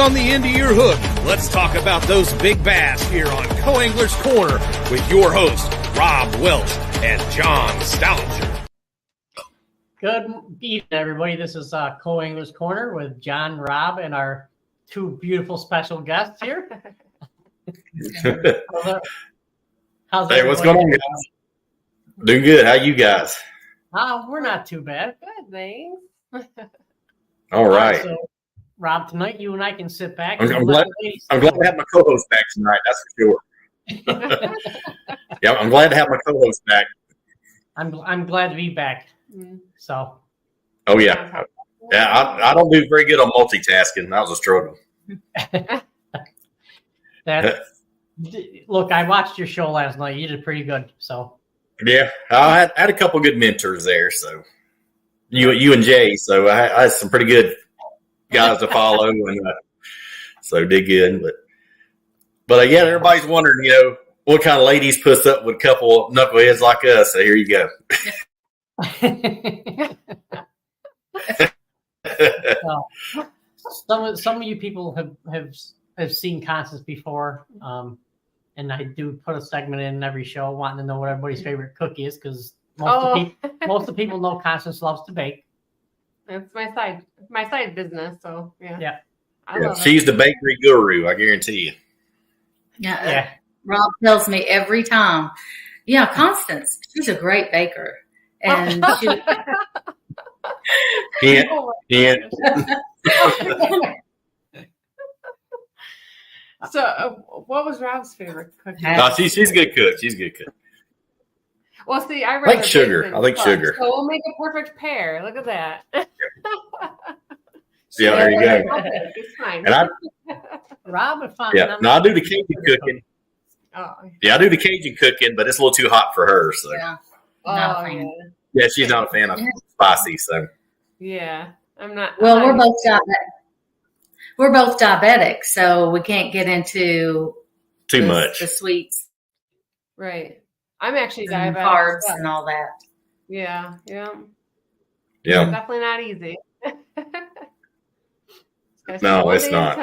On the end of your hook, let's talk about those big bass here on Co-Angler's Corner with your hosts, Rob Welch and John Stoudinger. Good evening, everybody. This is Co-Angler's Corner with John, Rob, and our two beautiful special guests here. How's Hey, what's going on, guys? Doing good. How you guys? We're not too bad. Good, thanks. All right. So, Rob, tonight you and I can sit back. I'm glad to have my co-host back tonight. That's for sure. Yeah, I'm glad to have my co-host back. I'm glad to be back. So. Oh yeah, I don't do very good on multitasking. That was a struggle. Look, I watched your show last night. You did pretty good. So. Yeah, I had a couple good mentors there. So you and Jay. So I had some pretty good guys to follow, and so did good. But yeah, everybody's wondering, what kind of ladies puts up with a couple knuckleheads like us. So here you go. Some of you people have seen Constance before, and I do put a segment in every show wanting to know what everybody's favorite cook is, because most of the people know Constance loves to bake. That's my side business. So yeah. She's the bakery guru, I guarantee you. Yeah. Rob tells me every time, Constance, she's a great baker. And she... Yeah. So what was Rob's favorite cookie? No, she's a good cook. She's a good cook. Well, see, I like sugar. I like sugar. So we'll make a perfect pair. Look at that. Yeah, there you go. It's fine. And Rob, I do the Cajun cooking. Oh. Yeah, I do the Cajun cooking, but it's a little too hot for her. So Yeah, she's not a fan of spicy. So yeah, I'm not. Well, we're both diabetic, so we can't get into too much the sweets, right? I'm actually and diabetic, carbs, and all that. Yeah. Yeah, definitely not easy. No, it's not.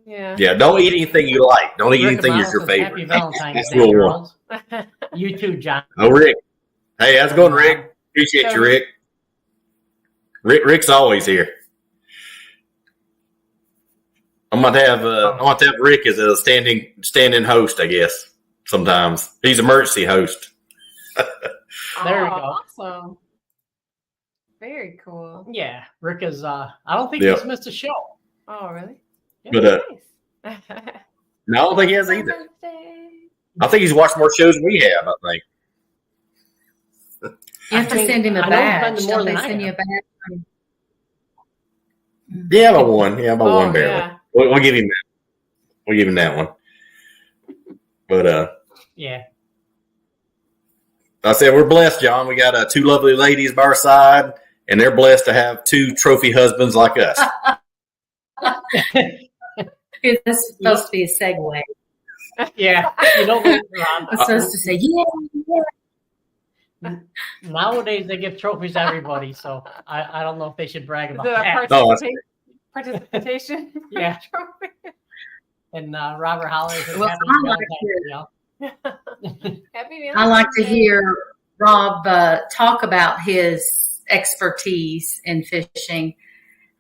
Yeah. Don't eat anything you like. Don't eat anything that's your favorite. Happy Valentine's That's Day, rule girls. one. You too, John. Oh, Rick. Hey, how's it going, Rick? Appreciate you, Rick. Rick's always here. I'm going to have Rick as a standing host, I guess. Sometimes he's emergency host. There we go. Awesome. Very cool. Yeah, Rick is. I don't think he's missed a show. Oh, really? But Nice. no, I don't think he has either. I think he's watched more shows than we have. I think. You have to send him a badge. Don't they send you a badge? Yeah, about one. Yeah, about one barely. Yeah. We'll give him that. We'll give him that one. But yeah. I said we're blessed, John. We got two lovely ladies by our side, and they're blessed to have two trophy husbands like us. It's supposed to be a segue. Yeah. I'm supposed to say, Nowadays they give trophies to everybody, so I don't know if they should brag about that. Participation? Yeah. Trophy. And Robert Hollis. Well, I like to hear Rob talk about his expertise in fishing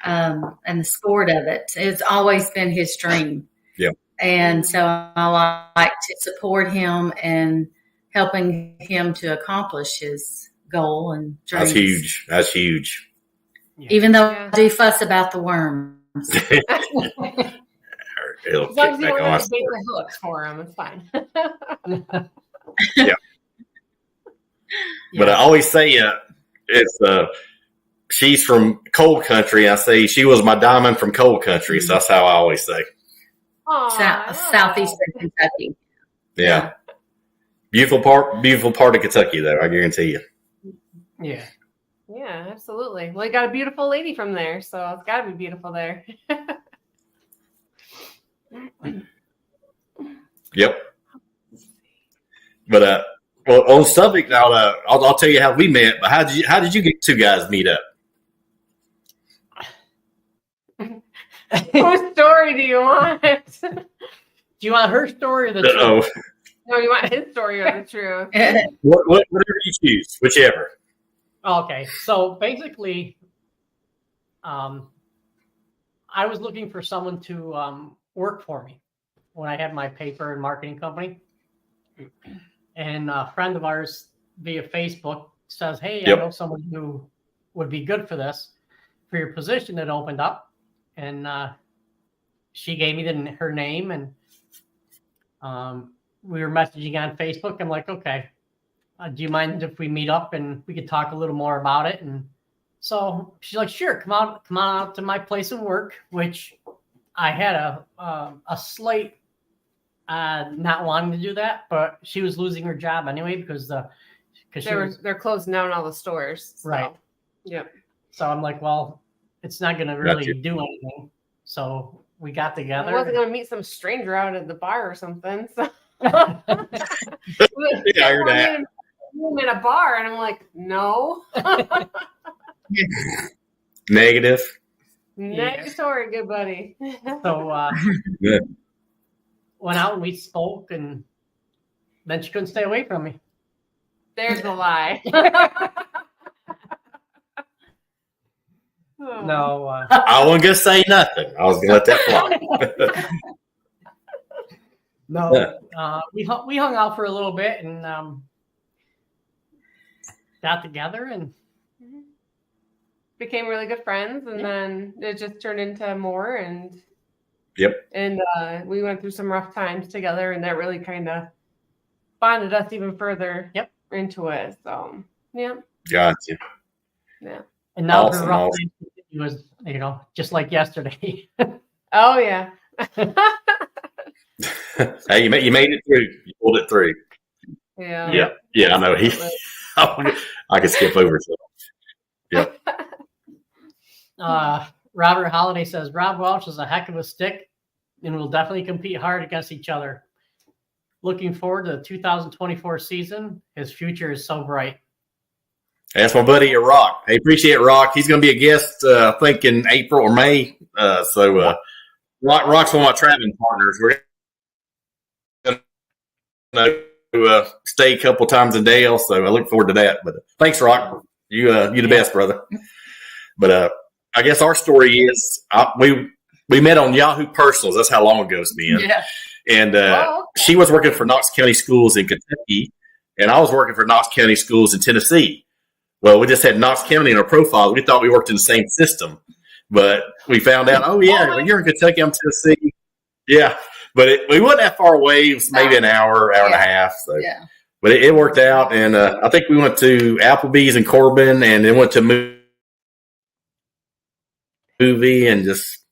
and the sport of it. It's always been his dream. Yeah. And so I like to support him and helping him to accomplish his goal and dreams. That's huge. Yeah. Even though I do fuss about the worms. As long as you don't have to bait the hooks for him, it's fine. Yeah. But I always say it's she's from cold country. I say she was my diamond from cold country. So that's how I always say. Southeastern Kentucky. Yeah. Beautiful part of Kentucky, though. I guarantee you. Yeah. Yeah, absolutely. Well, you got a beautiful lady from there, so it's got to be beautiful there. Yep. But well, on subject, I'll tell you how we met. But how did you get two guys meet up? Whose story do you want? Do you want her story or the truth? Oh, No, you want his story or the truth? whatever you choose, whichever. Okay, so basically, I was looking for someone to work for me when I had my paper and marketing company. And a friend of ours via Facebook says, hey, Yep. I know someone who would be good for this, for your position that opened up. And she gave me her name, and we were messaging on Facebook. I'm like, okay, do you mind if we meet up and we could talk a little more about it? And so she's like, sure, come on out to my place of work, which I had a slight not wanting to do that, but she was losing her job anyway because they're closing down all the stores. So. Right. Yep. So I'm like, well, it's not going to really Gotcha. do anything. So we got together. I wasn't going to meet some stranger out at the bar or something. So. Yeah, I heard that. I'm in a bar, and I'm like, no. Negative. Negatory, good buddy. So Good. went out and we spoke, and then she couldn't stay away from me. There's a lie. No. I wasn't gonna say nothing. I was gonna let that fly. No. We hung out for a little bit and got together and became really good friends, and then it just turned into more. And Yep. And we went through some rough times together, and that really kind of bonded us even further. Yep. Into it. So yeah. Gotcha. Yeah. And now Awesome, her rough awesome. time was, just like yesterday. Oh yeah. Hey, you made it through. You pulled it through. Yeah. Yeah. I know. I could skip over some. Yep. Robert Holiday says Rob Welch is a heck of a stick and will definitely compete hard against each other. Looking forward to the 2024 season. His future is so bright. That's my buddy Rock. I appreciate Rock. He's going to be a guest, I think, in April or May. Rock's one of my traveling partners. We're going to stay a couple times in Dale, so I look forward to that. But thanks, Rock. You the best, brother. But I guess our story is we met on Yahoo Personals. That's how long ago it's been. Yeah. And she was working for Knox County Schools in Kentucky, and I was working for Knox County Schools in Tennessee. Well, we just had Knox County in our profile. We thought we worked in the same system, but we found out, oh, yeah, well, you're in Kentucky, I'm Tennessee. Yeah, but we wasn't that far away. It was maybe an hour and a half. So. Yeah. But it worked out, and I think we went to Applebee's in Corbin, and then went to movie and just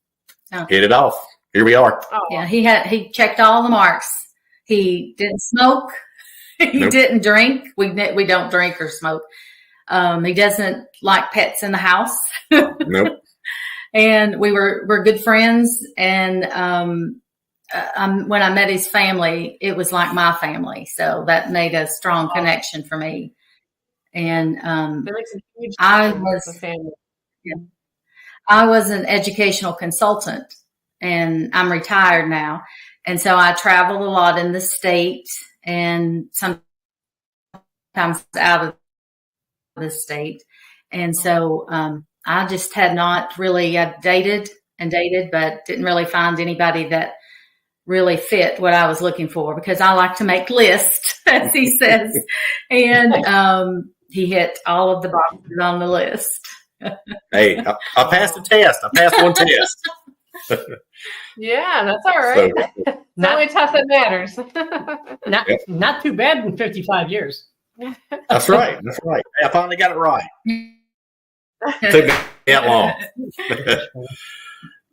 hit it off. Here we are. Oh. Yeah, he checked all the marks. He didn't smoke. He didn't drink. We don't drink or smoke. He doesn't like pets in the house. Nope. And we're good friends. And when I met his family, it was like my family. So that made a strong connection for me. And I was an educational consultant, and I'm retired now. And so I traveled a lot in the state and sometimes out of the state. And so I just had not really dated, but didn't really find anybody that really fit what I was looking for, because I like to make lists, as he says. And he hit all of the boxes on the list. Hey, I passed the test. I passed one test. Yeah, that's all right. So, the only test that matters. Not too bad in 55 years. That's right. That's right. I finally got it right. Took me that long.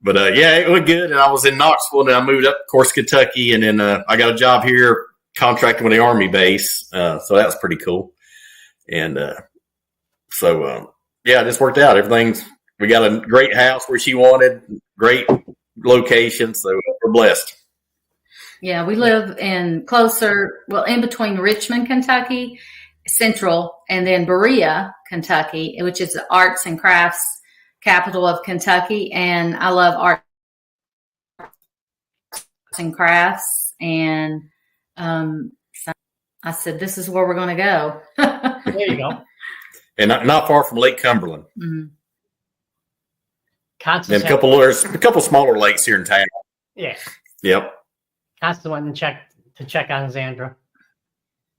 But yeah, it went good. And I was in Knoxville, and then I moved up, of course, Kentucky, and then I got a job here contracting with the Army base. So that was pretty cool. And yeah, it just worked out. We got a great house where she wanted, great location. So we're blessed. Yeah, we live in between Richmond, Kentucky, Central, and then Berea, Kentucky, which is the arts and crafts capital of Kentucky. And I love arts and crafts, and so I said, "This is where we're going to go." There you go. And not far from Lake Cumberland. Mhm. Constance And there's a couple smaller lakes here in town. yeah. Yep. Constance went to check on Xandra.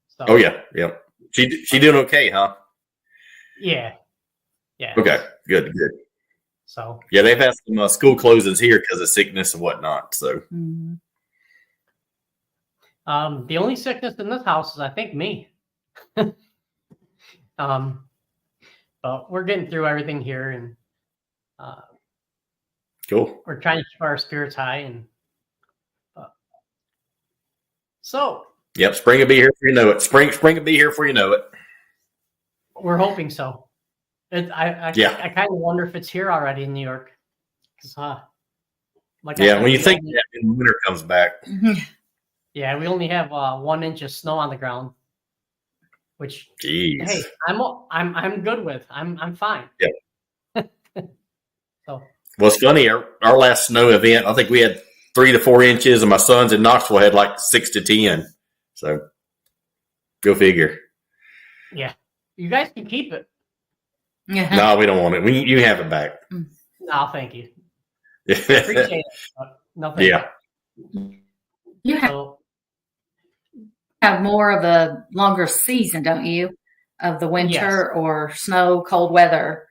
So, Oh yeah. Yep. She doing okay, huh? Yeah. Yeah. Okay. Good. So Yeah, they've had some school closings here because of sickness and whatnot. So Mhm. the only sickness in this house is I think me. But we're getting through everything here, and cool. we're trying to keep our spirits high. And so, Yep. Spring will be here before you know it. Spring will be here before you know it. we're hoping so. I kind of wonder if it's here already in New York. 'Cause, like I Yeah. said, When you we think only- that when winter comes back. yeah, we only have 1 inch of snow on the ground, which Jeez. hey, I'm good with. I'm fine. Yeah. So Well, it's funny. Our last snow event, I think we had 3 to 4 inches, and my sons in Knoxville had like 6 to 10. So, go figure. yeah, you guys can keep it. Yeah. No, we don't want it. You have it back. No, thank you. Appreciate it. But no, thank Yeah. you. You So, have more of a longer season, don't you? Of the winter Yes. or snow, cold weather.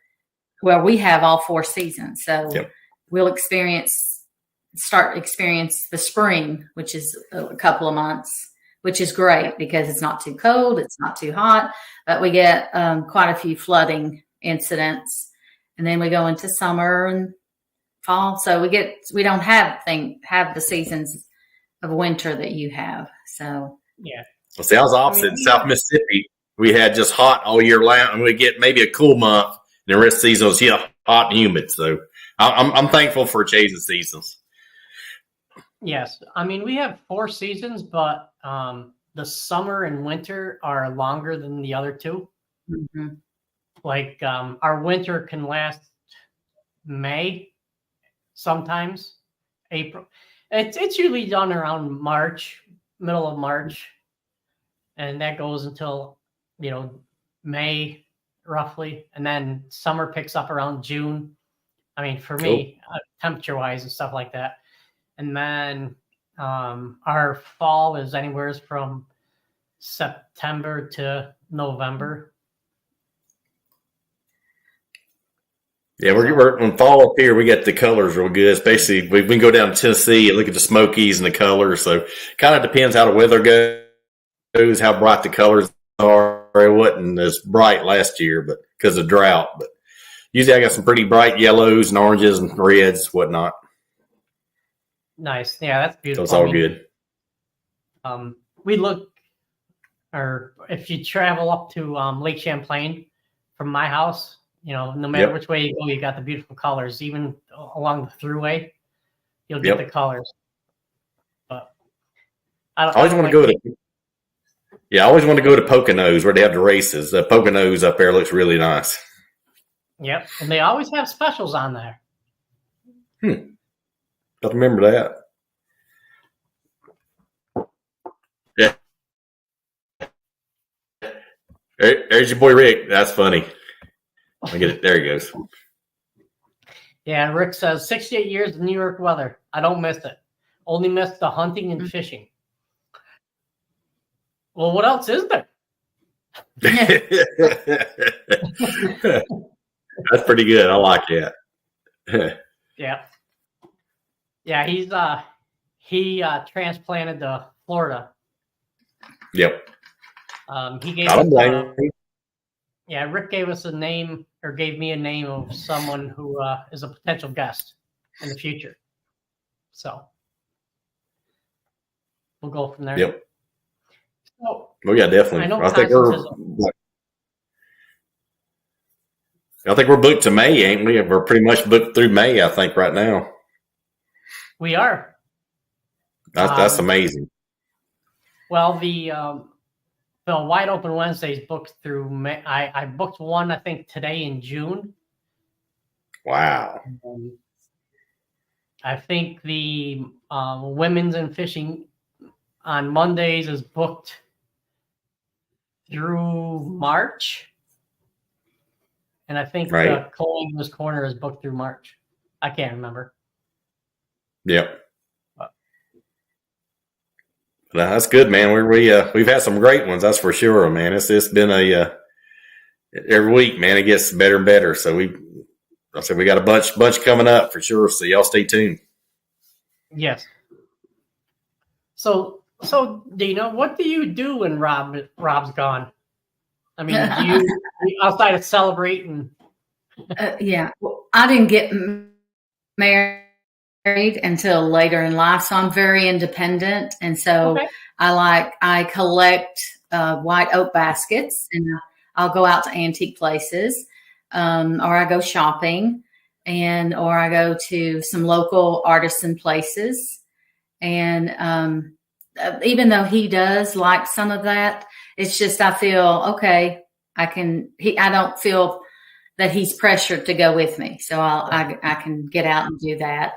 Well, we have all 4 seasons, so Yep. we'll start experience the spring, which is a couple of months, which is great because it's not too cold, it's not too hot, but we get quite a few flooding incidents, and then we go into summer and fall. So we don't have the seasons of winter that you have. So yeah, Well, see, I was opposite. In South Mississippi, we had just hot all year round, and we get maybe a cool month, and the rest of the season was hot and humid. So, I'm thankful for changing seasons. yes. I mean, we have 4 seasons, but the summer and winter are longer than the other 2. mhm. Like our winter can last May, sometimes April. It's usually done around March, middle of March, and that goes until May roughly, and then summer picks up around June. I mean, for me, temperature wise and stuff like that, and then our fall is anywhere from September to November. Yeah, we're when fall up here, we get the colors real good. Especially we can go down to Tennessee and look at the Smokies and the colors. So, kind of depends how the weather goes, how bright the colors are. It wasn't as bright last year, but because of drought. But usually, I got some pretty bright yellows and oranges and reds, whatnot. Nice, yeah, that's So beautiful. it's all good. We look, or if you travel up to Lake Champlain from my house, no matter Yep. which way you go, you got the beautiful colors. Even along the thruway, you'll get Yep. the colors. But I always want to go to. Yeah, I always want to go to Poconos where they have the races. The Poconos up there looks really nice. Yep, and they always have specials on there. Don't remember that. Yeah. There's your boy Rick. That's funny. I get it. There he goes. Yeah, Rick says 68 years of New York weather. I don't miss it. Only miss the hunting and fishing. Well, what else is there? That's pretty good. I like that. Yeah. Yeah, he transplanted to Florida. Yep. He gave I don't blame us, him. yeah, Rick gave us a name, or gave me a name of someone who is a potential guest in the future. So we'll go from there. Yep. So, Oh yeah, definitely. I know I think Constance we're booked to May, ain't we? We're pretty much booked through May, I think, right now. we are. That's amazing. Well, the Wide Open Wednesdays booked through May. I booked one, I think, today in June. Wow. I think the women's and fishing on Mondays is booked through March. And I think the Coal English Corner is booked through March. I can't remember. Yep. No, that's good, man. We've had some great ones, that's for sure, man. It's been every week, man, it gets better and better. So we got a bunch coming up for sure. So y'all stay tuned. Yes. So Dina, what do you do when Rob's gone? I mean, do you outside of celebrating? Yeah, well, I didn't get married until later in life, so I'm very independent, and so I collect white oak baskets, and I'll go out to antique places, or I go shopping, or I go to some local artisan places, and even though he does like some of that, it's just I feel okay. I don't feel that he's pressured to go with me, so I can get out and do that.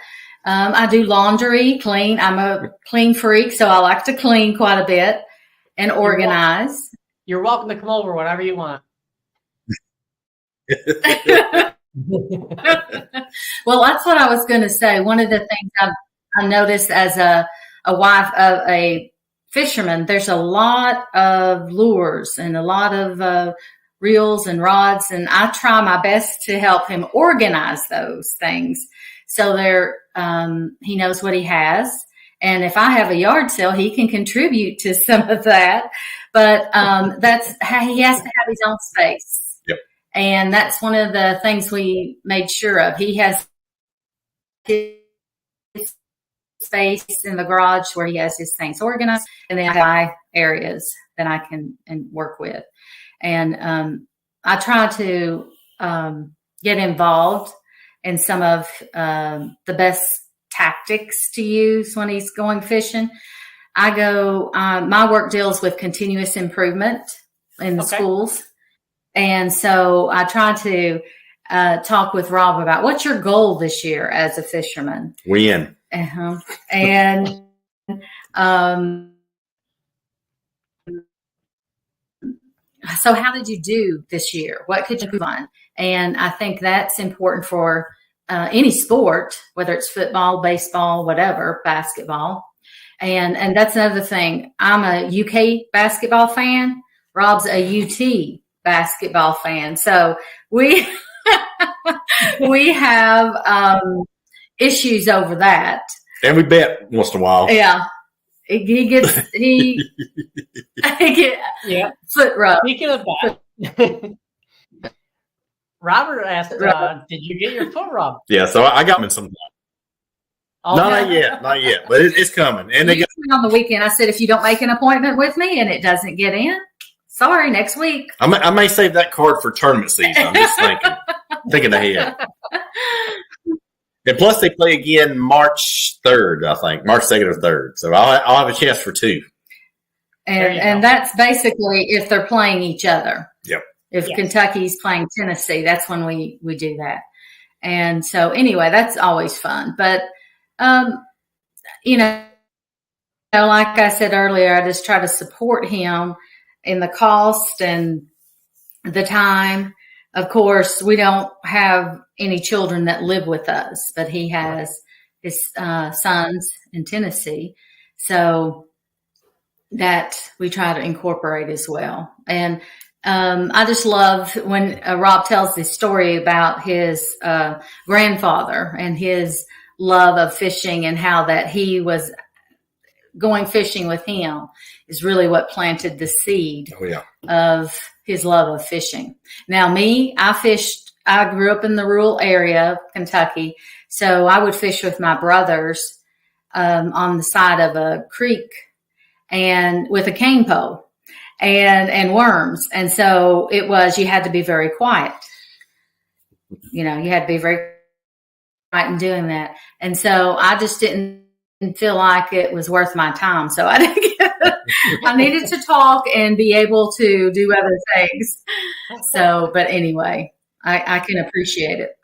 I do laundry, clean. I'm a clean freak, so I like to clean quite a bit and organize. You're welcome to come over whenever you want. Well, that's what I was going to say. One of the things I noticed as a wife of a fisherman, there's a lot of lures and a lot of reels and rods, and I try my best to help him organize those things so he knows what he has. And if I have a yard sale, he can contribute to some of that. But that's how he has to have his own space. Yep. And that's one of the things we made sure of. He has his space in the garage where he has his things organized, and then I have areas that I can work with. And I try to get involved in some of the best tactics to use when he's going fishing. My work deals with continuous improvement in the schools. And so I try to talk with Rob about what's your goal this year as a fisherman? Win. And so how did you do this year? What could you move on? And I think that's important for any sport, whether it's football, baseball, whatever, basketball. And that's another thing. I'm a UK basketball fan. Rob's a UT basketball fan. So we we have issues over that. And we bet once in a while. Yeah. He gets foot rub. Speaking of that, Robert asked, did you get your foot rubbed? Yeah, so I got him in some time. Okay. Not yet, but it's coming. And they got on the weekend. I said, if you don't make an appointment with me and it doesn't get in, sorry, next week. I may save that card for tournament season. I'm just thinking ahead. And plus, they play again March 3rd, I think, March 2nd or 3rd. So I'll have a chance for two. And that's basically if they're playing each other. Yep. If Kentucky's playing Tennessee, that's when we do that. And so anyway, that's always fun. But, like I said earlier, I just try to support him in the cost and the time. Of course, we don't have any children that live with us, but he has his sons in Tennessee. So that we try to incorporate as well. And I just love when Rob tells this story about his grandfather and his love of fishing and how that he was going fishing with him is really what planted the seed of his love of fishing. Now, I grew up in the rural area of Kentucky, so I would fish with my brothers on the side of a creek and with a cane pole and worms. And so you had to be very quiet. You had to be very quiet in doing that. And so I just didn't feel like it was worth my time. So I needed to talk and be able to do other things. So, but anyway, I can appreciate it.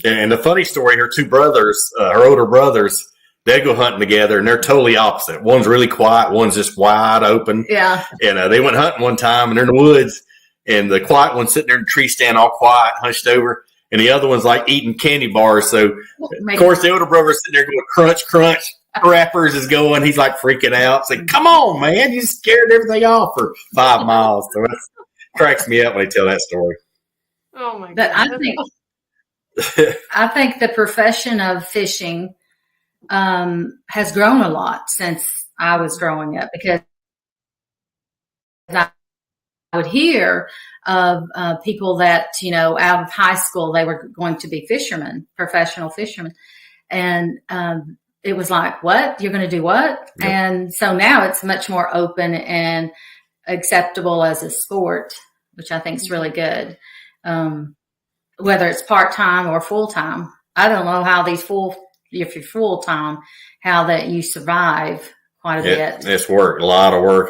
And the funny story, her two brothers, her older brothers, they go hunting together, and they're totally opposite. One's really quiet, one's just wide open. Yeah. And they went hunting one time, and they're in the woods, and the quiet one's sitting there in the tree stand all quiet, hunched over, and the other one's like eating candy bars. So, of course, the older brother's sitting there going, crunch, crunch. Rappers is going, he's like freaking out. Saying, come on, man, you scared everything off for 5 miles. So it cracks me up when they tell that story. Oh, my God. But I think the profession of fishing has grown a lot since I was growing up, because I would hear of people that, out of high school, they were going to be fishermen, professional fishermen. And it was like, what? You're going to do what? Yep. And so now it's much more open and acceptable as a sport, which I think is really good. Whether it's part-time or full-time. I don't know how if you're full-time, how that you survive quite a bit. It's work, a lot of work,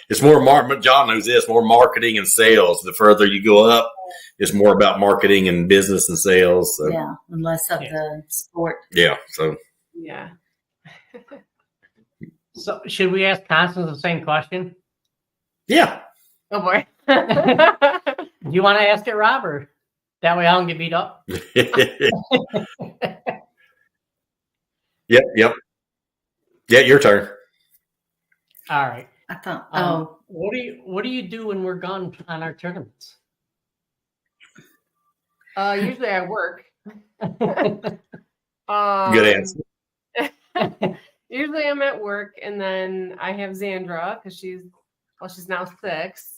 it's more, John knows this, more marketing and sales. The further you go up, it's more about marketing and business and sales. So. Yeah, and less of the sport. Yeah, so. Yeah. So should we ask Constance the same question? Yeah. Oh, boy. Do you want to ask it, Rob, or that way I don't get beat up? Yep. Yeah, your turn. All right. I thought, what do you do when we're gone on our tournaments? Usually I work. Good answer. Usually I'm at work, and then I have Xandra because she's now 6.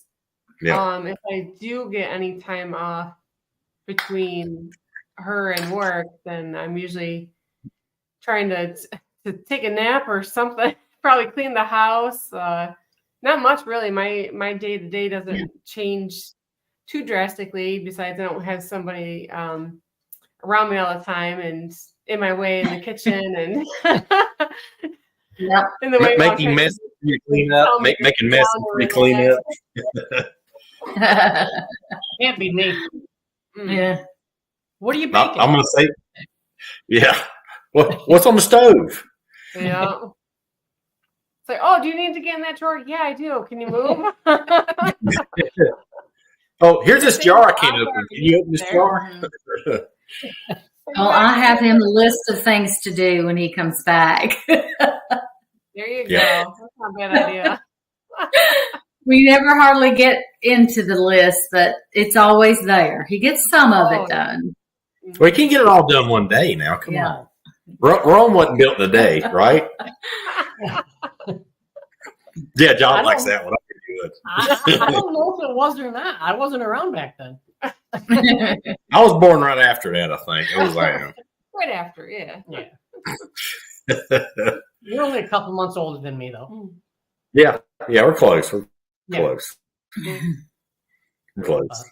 Yeah. If I do get any time off between her and work, then I'm usually trying to take a nap or something. Probably clean the house. Not much really. My day to day doesn't change too drastically. Besides, I don't have somebody around me all the time and in my way in the kitchen and in the way making mess you clean up, making mess you clean up. Can't be me. Yeah. What are you baking? I'm going to say, yeah. What's on the stove? Yeah. It's like, oh, do you need to get in that drawer? Yeah, I do. Can you move? Oh, here's this jar I can't open. Can you open this jar? Well, I have him a list of things to do when he comes back. There you go. That's not a bad idea. We never hardly get into the list, but it's always there. He gets some of it done. Well, you can't get it all done one day now. Come on. Rome wasn't built in a day, right? Yeah, John likes that one. I don't know if it was or not. I wasn't around back then. I was born right after that, I think. It was like, right after, yeah. You're only a couple months older than me, though. Yeah, we're close. We're close. We're close.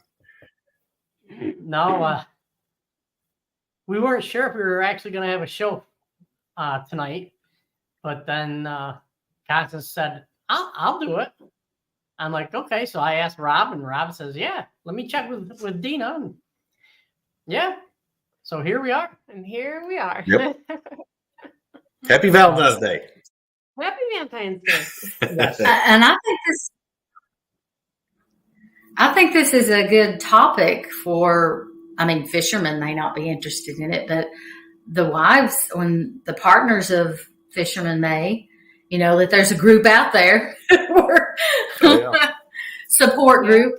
No, we weren't sure if we were actually going to have a show tonight, but then Constance said, I'll do it. I'm like, okay. So I asked Rob, and Rob says, yeah, let me check with Dina. And yeah. So here we are. And here we are. Yep. Happy Valentine's Day. Happy Valentine's Day. Yes. And I think this is a good topic for, fishermen may not be interested in it, but the wives, when the partners of fishermen may, that there's a group out there, support group.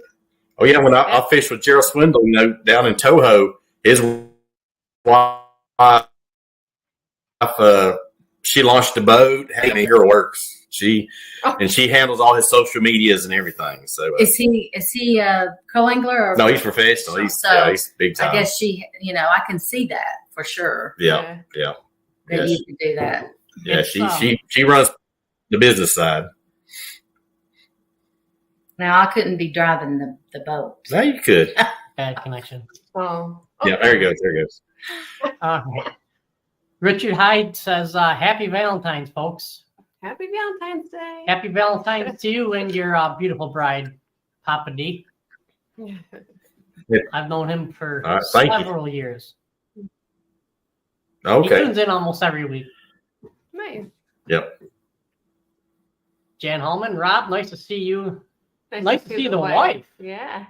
Oh yeah, when I fished with Gerald Swindle, down in Toho, his wife, she launched a boat. Hey, her works. She handles all his social medias and everything. So is he a co-angler? No, he's professional. He's big time. I guess I can see that for sure. Yeah. That you can do that. Yeah, she runs the business side. Now I couldn't be driving the boat. No, you could. Bad connection. Oh. Yeah, there it goes. Richard Hyde says, happy Valentine's, folks. Happy Valentine's Day. Happy Valentine's to you and your beautiful bride, Papa D. I've known him for several years. He Okay. tunes in almost every week. Nice. Yep. Jan Hallman, Rob, nice to see you. Nice Nice to see the wife. Yeah.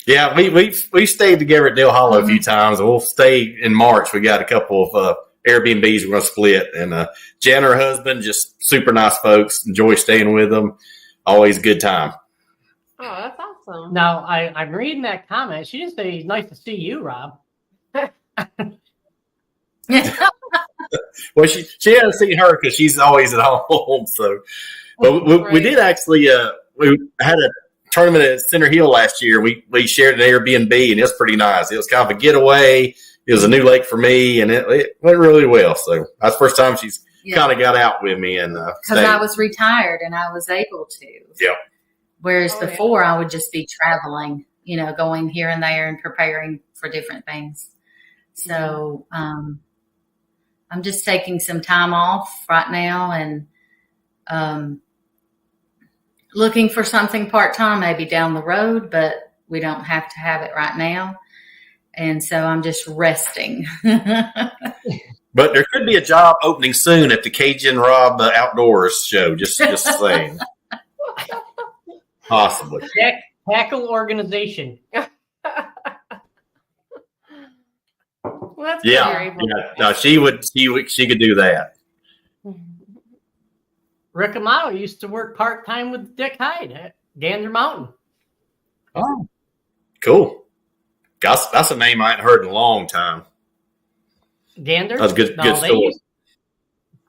Yeah, we stayed together at Dale Hollow a few times. We'll stay in March. We got a couple of Airbnbs we're going to split. And Jan, her husband, just super nice folks. Enjoy staying with them. Always a good time. Oh, that's awesome. Now, I'm reading that comment. She didn't say nice to see you, Rob. Well, she hasn't seen her because she's always at home. So, but we Right. did actually. We had a tournament at Center Hill last year. We shared an Airbnb, and it was pretty nice. It was kind of a getaway. It was a new lake for me, and it went really well. So that's the first time she's kind of got out with me, and because I was retired and I was able to. Yep. Whereas before I would just be traveling, going here and there and preparing for different things. So I'm just taking some time off right now and looking for something part-time, maybe down the road, but we don't have to have it right now. And so I'm just resting. But there could be a job opening soon at the Cajun Rob Outdoors show. Just saying. Possibly. Tackle organization. Well, that's Yeah. No, she could do that. Rick Amato used to work part-time with Dick Hyde at Gander Mountain. Oh, cool. That's a name I hadn't heard in a long time. Gander? That's a good story.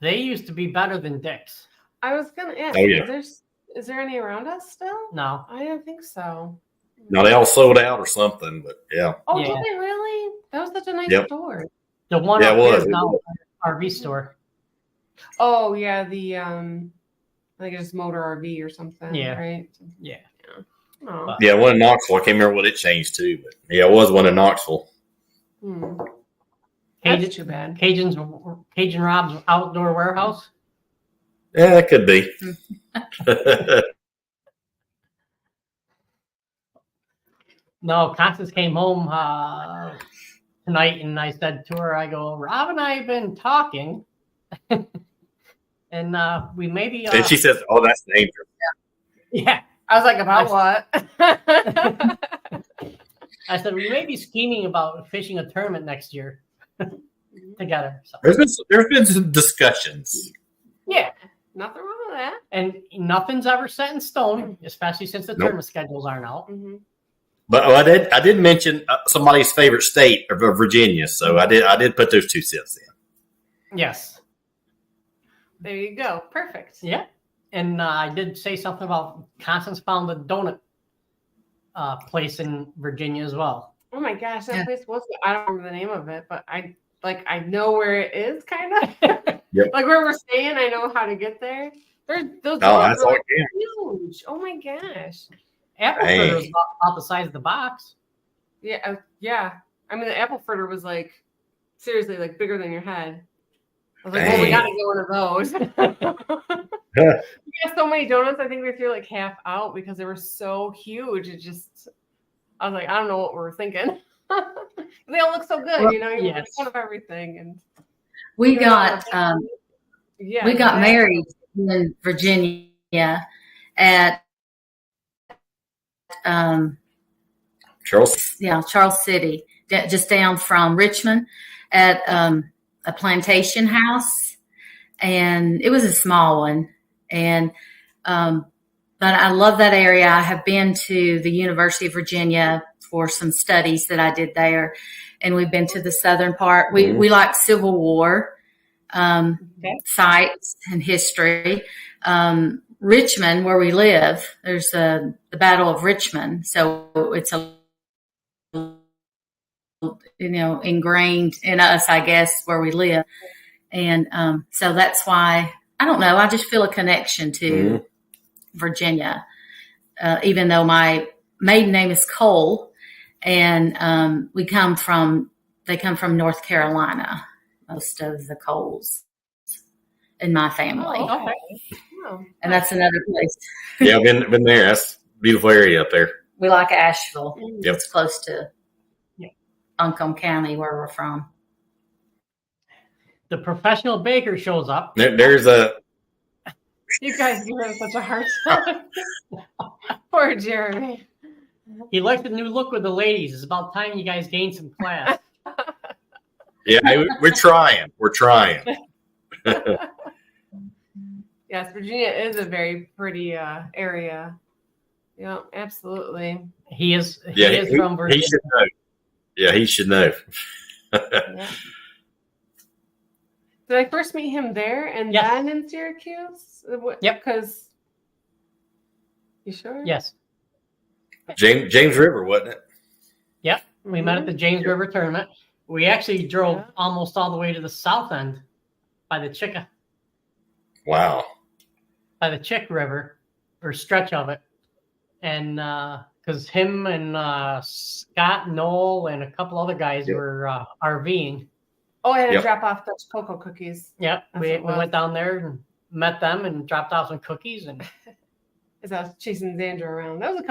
They used to be better than Dick's. I was gonna ask. Oh, yeah. Is there any around us still? No. I don't think so. No, they all sold out or something, but yeah. Oh, Yeah. did they really? That was such a nice Yep. store. The one Yeah, up it there was. is now an RV store. Oh yeah, the I think it's Motor RV or something. Yeah. Right. Yeah. Oh. Yeah, one in Knoxville. I can't remember what it changed to, but yeah, it was one in Knoxville. Hmm. Cajun, That's too bad. Cajun Rob's Outdoor Warehouse. Yeah, that could be. No, Constance came home tonight, and I said to her, I go, Rob and I have been talking, and we maybe. And she says, "Oh, that's dangerous." Yeah. I was like, about what? I said, we may be scheming about fishing a tournament next year together. So. There's been some discussions. Yeah. Nothing wrong with that. And nothing's ever set in stone, especially since the Nope. tournament schedules aren't out. Mm-hmm. But I did mention somebody's favorite state of Virginia, so I did put those 2 cents in. Yes. There you go. Perfect. Yeah. And I did say something about Constance found a donut place in Virginia as well. Oh my gosh, that Yeah. place was. I don't remember the name of it, but I know where it is, kind of. Yep. Like where we're staying, I know how to get there. Those Oh, donuts that's are all like it huge. Oh my gosh. Apple Dang. fritter was about the size of the box. Yeah, yeah. I mean, the apple fritter was like seriously like bigger than your head. I was like, well, we Dang. gotta get one of those. We got so many donuts. I think we threw like half out because they were so huge. I was like, I don't know what we're thinking. They all look so good, you know. You Yes. make fun of everything, and We got yeah, we got married in Virginia at Charles. Charles City, just down from Richmond, at a plantation house, and it was a small one. And but I love that area. I have been to the University of Virginia for some studies that I did there, and we've been to the southern part. We like Civil War sites and history. Richmond, where we live, there's the Battle of Richmond, so it's ingrained in us, I guess, where we live, and so that's why I don't know. I just feel a connection to Virginia, even though my maiden name is Cole, and they come from North Carolina. Most of the Coles in my family. Oh, okay. Oh. And that's another place. Yeah, I've been there. That's a beautiful area up there. We like Asheville. Yep. It's close to Buncombe County, where we're from. the professional baker shows up. There's a You guys give him such a hard time. Poor Jeremy. He likes the new look with the ladies. It's about time you guys gain some class. we're trying. We're trying. Yes, Virginia is a very pretty area. Yeah, absolutely. He is from Virginia. He should know. Yeah, he should know. Yeah. Did I first meet him there and Yes. then in Syracuse? Yep. Because you sure? Yes. James River, wasn't it? Yep. We met at the James River tournament. We actually drove Yeah. almost all the way to the south end by the Wow. Chick River or stretch of it. And because him and Scott, Noel, and a couple other guys were RVing. Oh, I had to Yep. drop off Dutch cocoa cookies. Yep. That's We what it was. went down there and met them and dropped off some cookies. And As I was chasing Xandra around. That was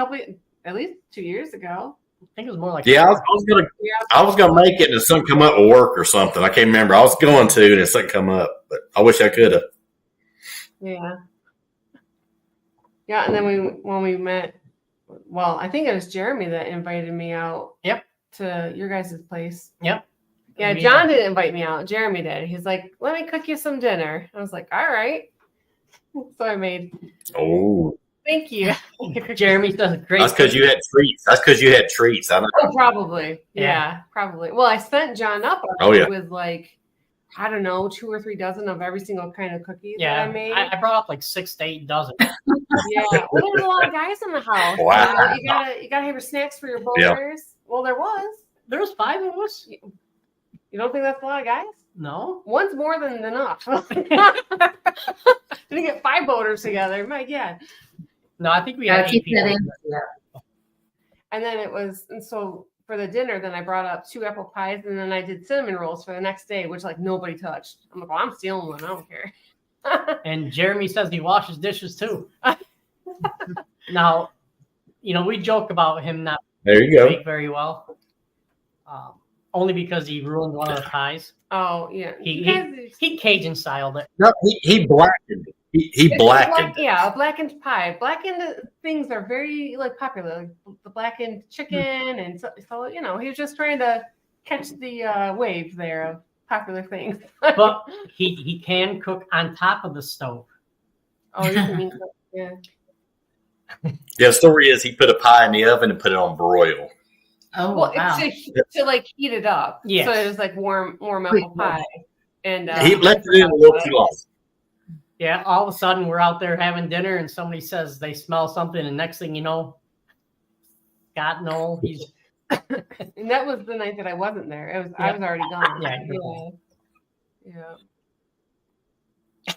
at least 2 years ago. I think it was more like Yeah, I was gonna make it and something come up at work or something. I can't remember. I was going to and something come up, but I wish I could have. Yeah. Yeah, and then when we met, well, I think it was Jeremy that invited me out. Yep. To your guys' place. Yep. Yeah, John didn't invite me out. Jeremy did. He's like, "Let me cook you some dinner." I was like, "All right." So I made. Oh, Thank you. Jeremy does a great. that's because you had treats. I know. Oh, probably. Yeah. Yeah, probably. Well, I sent John up Oh, yeah. with like, I don't know, 2 or 3 dozen of every single kind of cookie that I made. I brought up like 6 to 8 dozen. Yeah. Well, there was a lot of guys in the house. Wow. You gotta have your snacks for your Yeah. boulders. Well, there was. There was 5 of us. You don't think that's a lot of guys? No. One's more than enough. Didn't get 5 boaters together. My God. No, I think we had 8 keep that people. in. Yeah. And then and so for the dinner, then I brought up 2 apple pies, and then I did cinnamon rolls for the next day, which like nobody touched. I'm like, well, I'm stealing one. I don't care. And Jeremy says he washes dishes too. Now, we joke about him not There you go. bake very well. Only because he ruined one of the pies. Oh yeah. He Cajun styled it. No, he blackened it. He blackened it. Yeah, a blackened pie. Blackened things are very like popular. Like the blackened chicken, and so he was just trying to catch the wave there of popular things. But he can cook on top of the stove. Oh, you can mean yeah. Yeah, the story is he put a pie in the oven and put it on broil. Oh, Well, wow. to like heat it up. Yes. So it was like warm apple pie. And He left it in a little too long. Yeah, all of a sudden we're out there having dinner and somebody says they smell something, and next thing you know, Scott Noel, he's And that was the night that I wasn't there. I was already gone.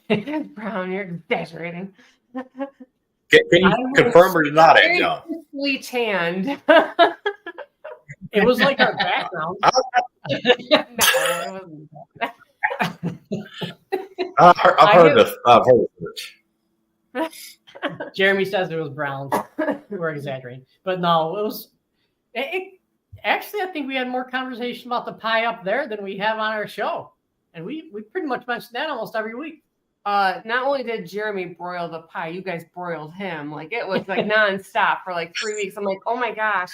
Yeah. Brown, you're exaggerating. Can you confirm or deny that, Very John? crisply tanned. it was like our background. No, it wasn't. I've heard it. Jeremy says it was brown. We're exaggerating, but no, it was. Actually, I think we had more conversation about the pie up there than we have on our show, and we pretty much mention that almost every week. Not only did Jeremy broil the pie, you guys broiled him. Like it was like nonstop for like 3 weeks. I'm like, oh my gosh.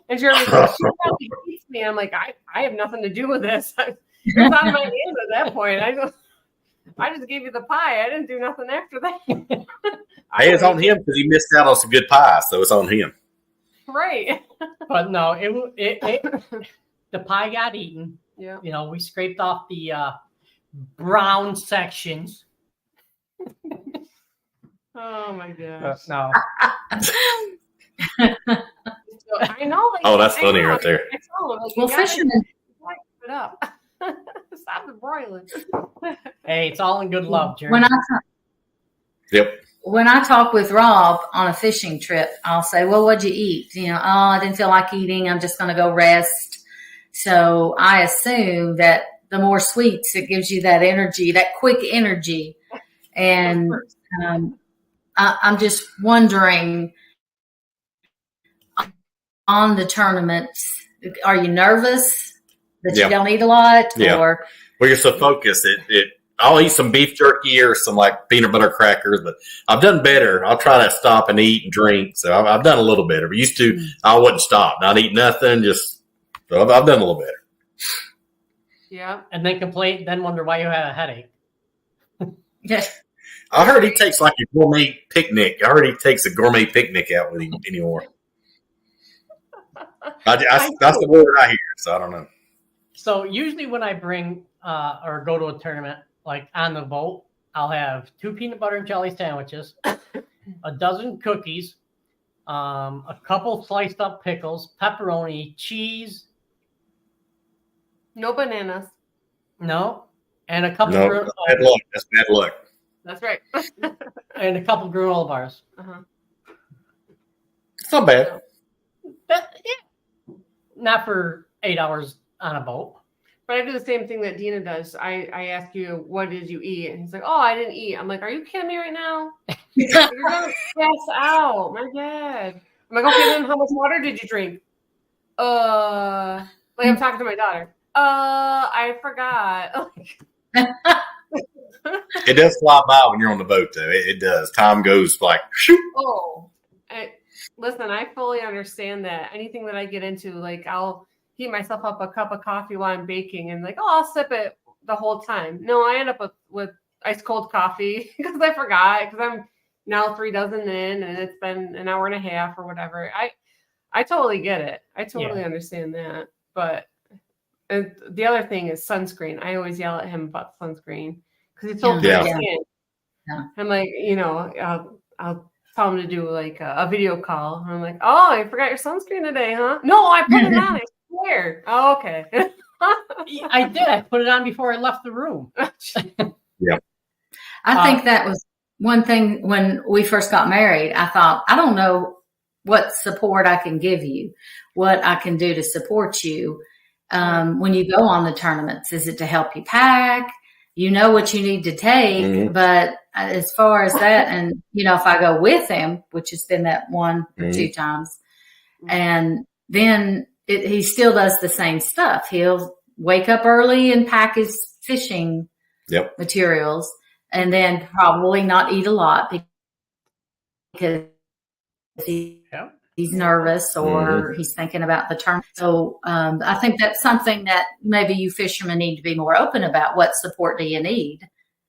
And Jeremy's like, she probably hates me. I'm like, I have nothing to do with this. It's out of my hands at that point. I just gave you the pie. I didn't do nothing after that. Hey, it's on him because he missed out on some good pie, so it's on him. Right. But no, the pie got eaten. Yeah. We scraped off the brown sections. Oh my gosh. No. I know. Like, Oh, that's I funny know, right there. I told him, like, Well, you gotta fishermen, light it up. Stop the broiling. Hey, it's all in good love, Jeremy. Yep. when I talk with Rob on a fishing trip, I'll say, well, what'd you eat? Oh, I didn't feel like eating. I'm just going to go rest. So I assume that the more sweets, it gives you that energy, that quick energy. And I'm just wondering, on the tournaments, are you nervous that you don't eat a lot? Yeah. Or Well, you're so focused. I'll eat some beef jerky or some like peanut butter crackers, but I've done better. I'll try to stop and eat and drink. So I've done a little better. But used to, I wouldn't stop, not eat nothing. So I've done a little better. Yeah. And then complain, then wonder why you had a headache. Yeah. I heard he takes like a gourmet picnic. I heard he takes a gourmet picnic out with him anymore. That's the word I hear, so I don't know. So usually when I bring or go to a tournament, like on the boat, I'll have 2 peanut butter and jelly sandwiches, a dozen cookies, a couple sliced up pickles, pepperoni, cheese. No bananas. No, and a couple. No, that's bad luck. That's bad luck. That's right. And a couple granola bars. Uh-huh. It's not bad. Not for 8 hours on a boat. But I do the same thing that Dina does. I ask you, what did you eat? And he's like, oh, I didn't eat. I'm like, are you kidding me right now? You're going to pass out. My God. I'm like, okay, then how much water did you drink? Like I'm talking to my daughter. I forgot. It does fly by when you're on the boat, though. It does. Time goes like, shoot. Oh, listen, I fully understand that. Anything that I get into, like I'll heat myself up a cup of coffee while I'm baking and like, oh, I'll sip it the whole time. No, I end up with ice cold coffee because I forgot because I'm now 3 dozen in and it's been an hour and a half or whatever. I totally get it. I totally understand that. But the other thing is sunscreen. I always yell at him about sunscreen because it's so skin. Yeah. I'm like, I'll tell him to do like a video call. And I'm like, oh, I forgot your sunscreen today, huh? No, I put it on. I swear. Oh, okay. I did. I put it on before I left the room. Yeah. I think that was one thing when we first got married. I thought, I don't know what support I can give you, what I can do to support you when you go on the tournaments. Is it to help you pack? You know what you need to take, but as far as that, and if I go with him, which has been that 1 or 2 times, and then he still does the same stuff. He'll wake up early and pack his fishing materials, and then probably not eat a lot because he's nervous or he's thinking about the term. So I think that's something that maybe you fishermen need to be more open about. What support do you need?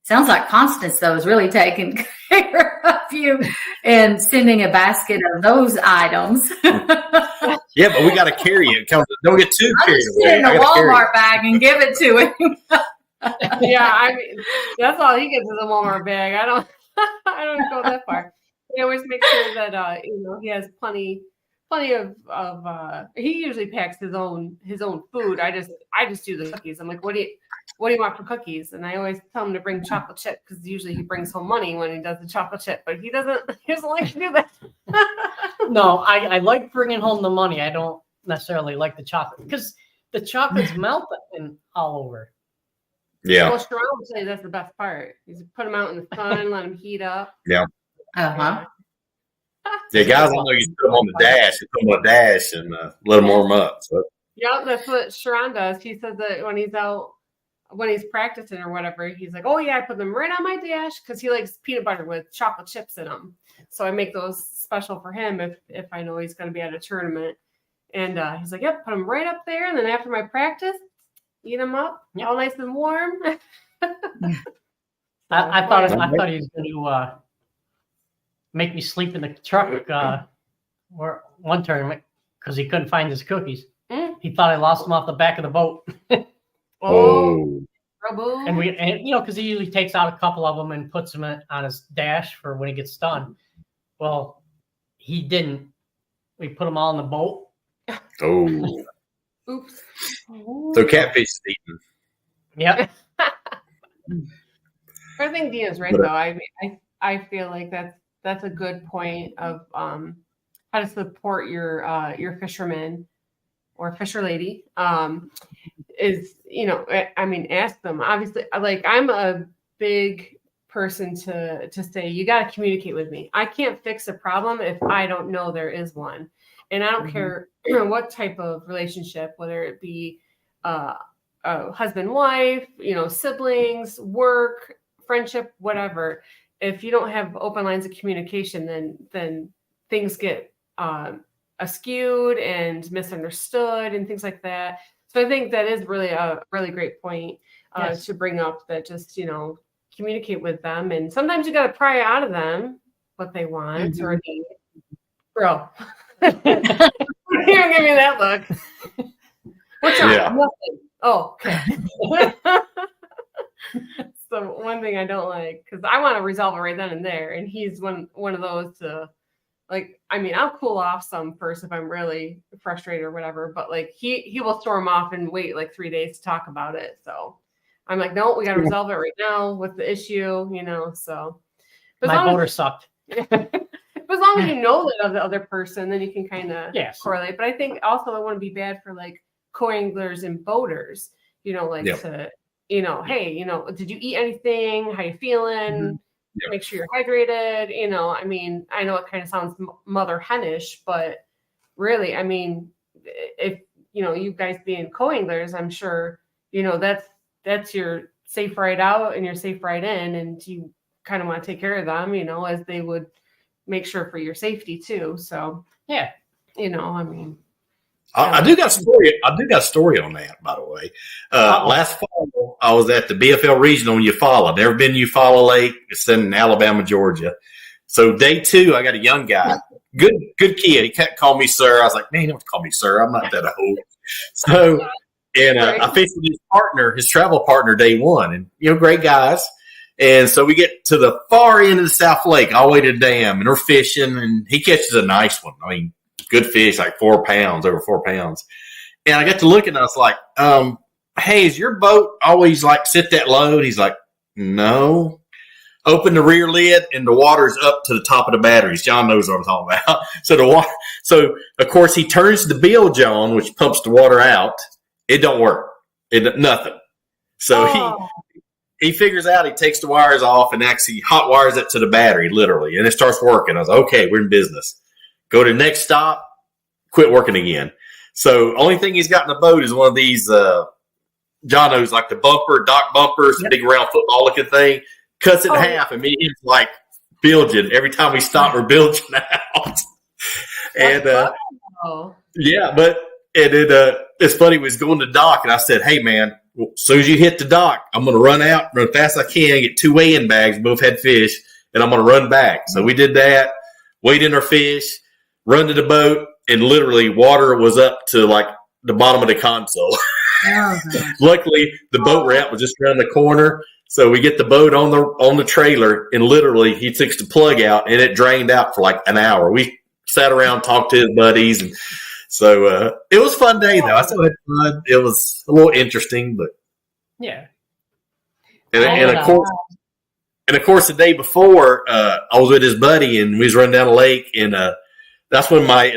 Sounds like Constance, though, is really taking care of you and sending a basket of those items. Yeah, but we got to carry it. Don't get too carried away. Put it in a Walmart bag and give it to him. Yeah, I mean, that's all he gets is a Walmart bag. I don't go that far. He always makes sure that he has plenty of he usually packs his own food. I just do the cookies. I'm like, what do you want for cookies? And I always tell him to bring chocolate chip because usually he brings home money when he does the chocolate chip, but he doesn't like to do that. No, I like bringing home the money. I don't necessarily like the chocolate because the chocolate's melting all over. Yeah. Well, Sharon would say that's the best part. Is put them out in the sun, let them heat up. Yeah. Uh-huh. Yeah, guys, I know you put them on the dash. You put them on the dash and let them warm up. So. Yeah, that's what Sharon does. He says that when he's practicing or whatever, he's like, oh, yeah, I put them right on my dash because he likes peanut butter with chocolate chips in them. So I make those special for him if I know he's going to be at a tournament. And he's like, yep, put them right up there. And then after my practice, eat them up, all nice and warm. I thought he was going to make me sleep in the truck or one tournament because he couldn't find his cookies. He thought I lost them off the back of the boat. Oh. And because he usually takes out a couple of them and puts them on his dash for when he gets done. Well, he didn't. We put them all in the boat. Oh. Oops. So catfish is eaten. Yep. I think Dina's right though. I feel like that's a good point of how to support your fisherman or fisher lady. Is ask them. Obviously, like I'm a big person to say you got to communicate with me. I can't fix a problem if I don't know there is one, and I don't care what type of relationship, whether it be a husband, wife, siblings, work, friendship, whatever. If you don't have open lines of communication, then things get askewed and misunderstood and things like that. So I think that is really a really great point to bring up, that just, communicate with them. And sometimes you got to pry out of them what they want or need. Bro, you don't give me that look. What's wrong? Yeah. Nothing. Oh, okay. So one thing I don't like, because I want to resolve it right then and there, and he's one of those to, like, I mean, I'll cool off some first if I'm really frustrated or whatever, but like he will storm off and wait like 3 days to talk about it. So I'm like, no, we got to resolve it right now with the issue, so. But My voter sucked. As long as you know that of the other person, then you can kind of Yes. correlate. But I think also it wouldn't be bad for like co-anglers and boaters, to, hey, did you eat anything? How you feeling? Yep. Make sure you're hydrated. I mean, I know it kind of sounds mother henish, but really, I mean, if, you guys being co-anglers, I'm sure, that's your safe ride out and your safe ride in. And you kind of want to take care of them, as they would make sure for your safety too. So Yeah. I mean, I do got a story. I do got a story on that, by the way. Last fall, I was at the BFL Regional in Eufaula. Never been to Eufaula Lake. It's in Alabama, Georgia. So day 2, I got a young guy, good kid. He kept calling me sir. I was like, man, you don't have to call me sir. I'm not that old. So, and I fished with his travel partner, day 1, and great guys. And so we get to the far end of the South Lake, all the way to the dam, and we're fishing, and he catches a nice one. I mean, good fish, like 4 pounds, over 4 pounds. And I got to looking, and I was like, hey, is your boat always like sit that low? And he's like, no. Open the rear lid, and the water's up to the top of the batteries. John knows what I'm talking about. So of course, he turns the bilge on, which pumps the water out. It don't work. Nothing. So he figures out, he takes the wires off and actually hot wires it to the battery, literally, and it starts working. I was like, okay, we're in business. Go to the next stop, quit working again. So only thing he's got in the boat is one of these, John knows, like the dock bumpers, the big round football looking thing, cuts it in half, and me and him's like bilging. Every time we stop, we're bilging out. And it's funny, we was going to dock, and I said, hey man, as soon as you hit the dock, I'm going to run out, run fast as I can, get 2 weigh-in bags, both had fish, and I'm going to run back. So we did that, weighed in our fish, run to the boat, and literally water was up to like the bottom of the console. Luckily, the boat ramp was just around the corner, so we get the boat on the trailer, and literally he took the plug out, and it drained out for like an hour. We sat around, talked to his buddies, and so it was a fun day, though. I still had fun. It was a little interesting, but yeah. And of course, the day before, I was with his buddy, and we was running down the lake, and that's when my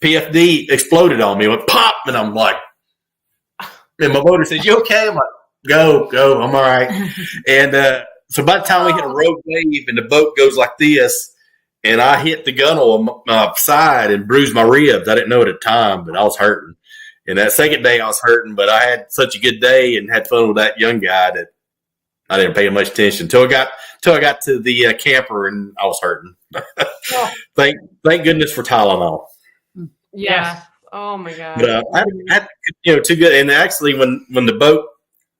PFD exploded on me. It went pop, and I'm like, and my motor said, "You okay?" I'm like, "Go, I'm all right." And so by the time we hit a rogue wave, and the boat goes like this, and I hit the gunnel on my side and bruised my ribs. I didn't know it at the time, but I was hurting. And that second day I was hurting, but I had such a good day and had fun with that young guy that I didn't pay much attention until I got to the camper, and I was hurting. Thank goodness for Tylenol. Yeah. Oh my God. But I had too good. And actually, when the boat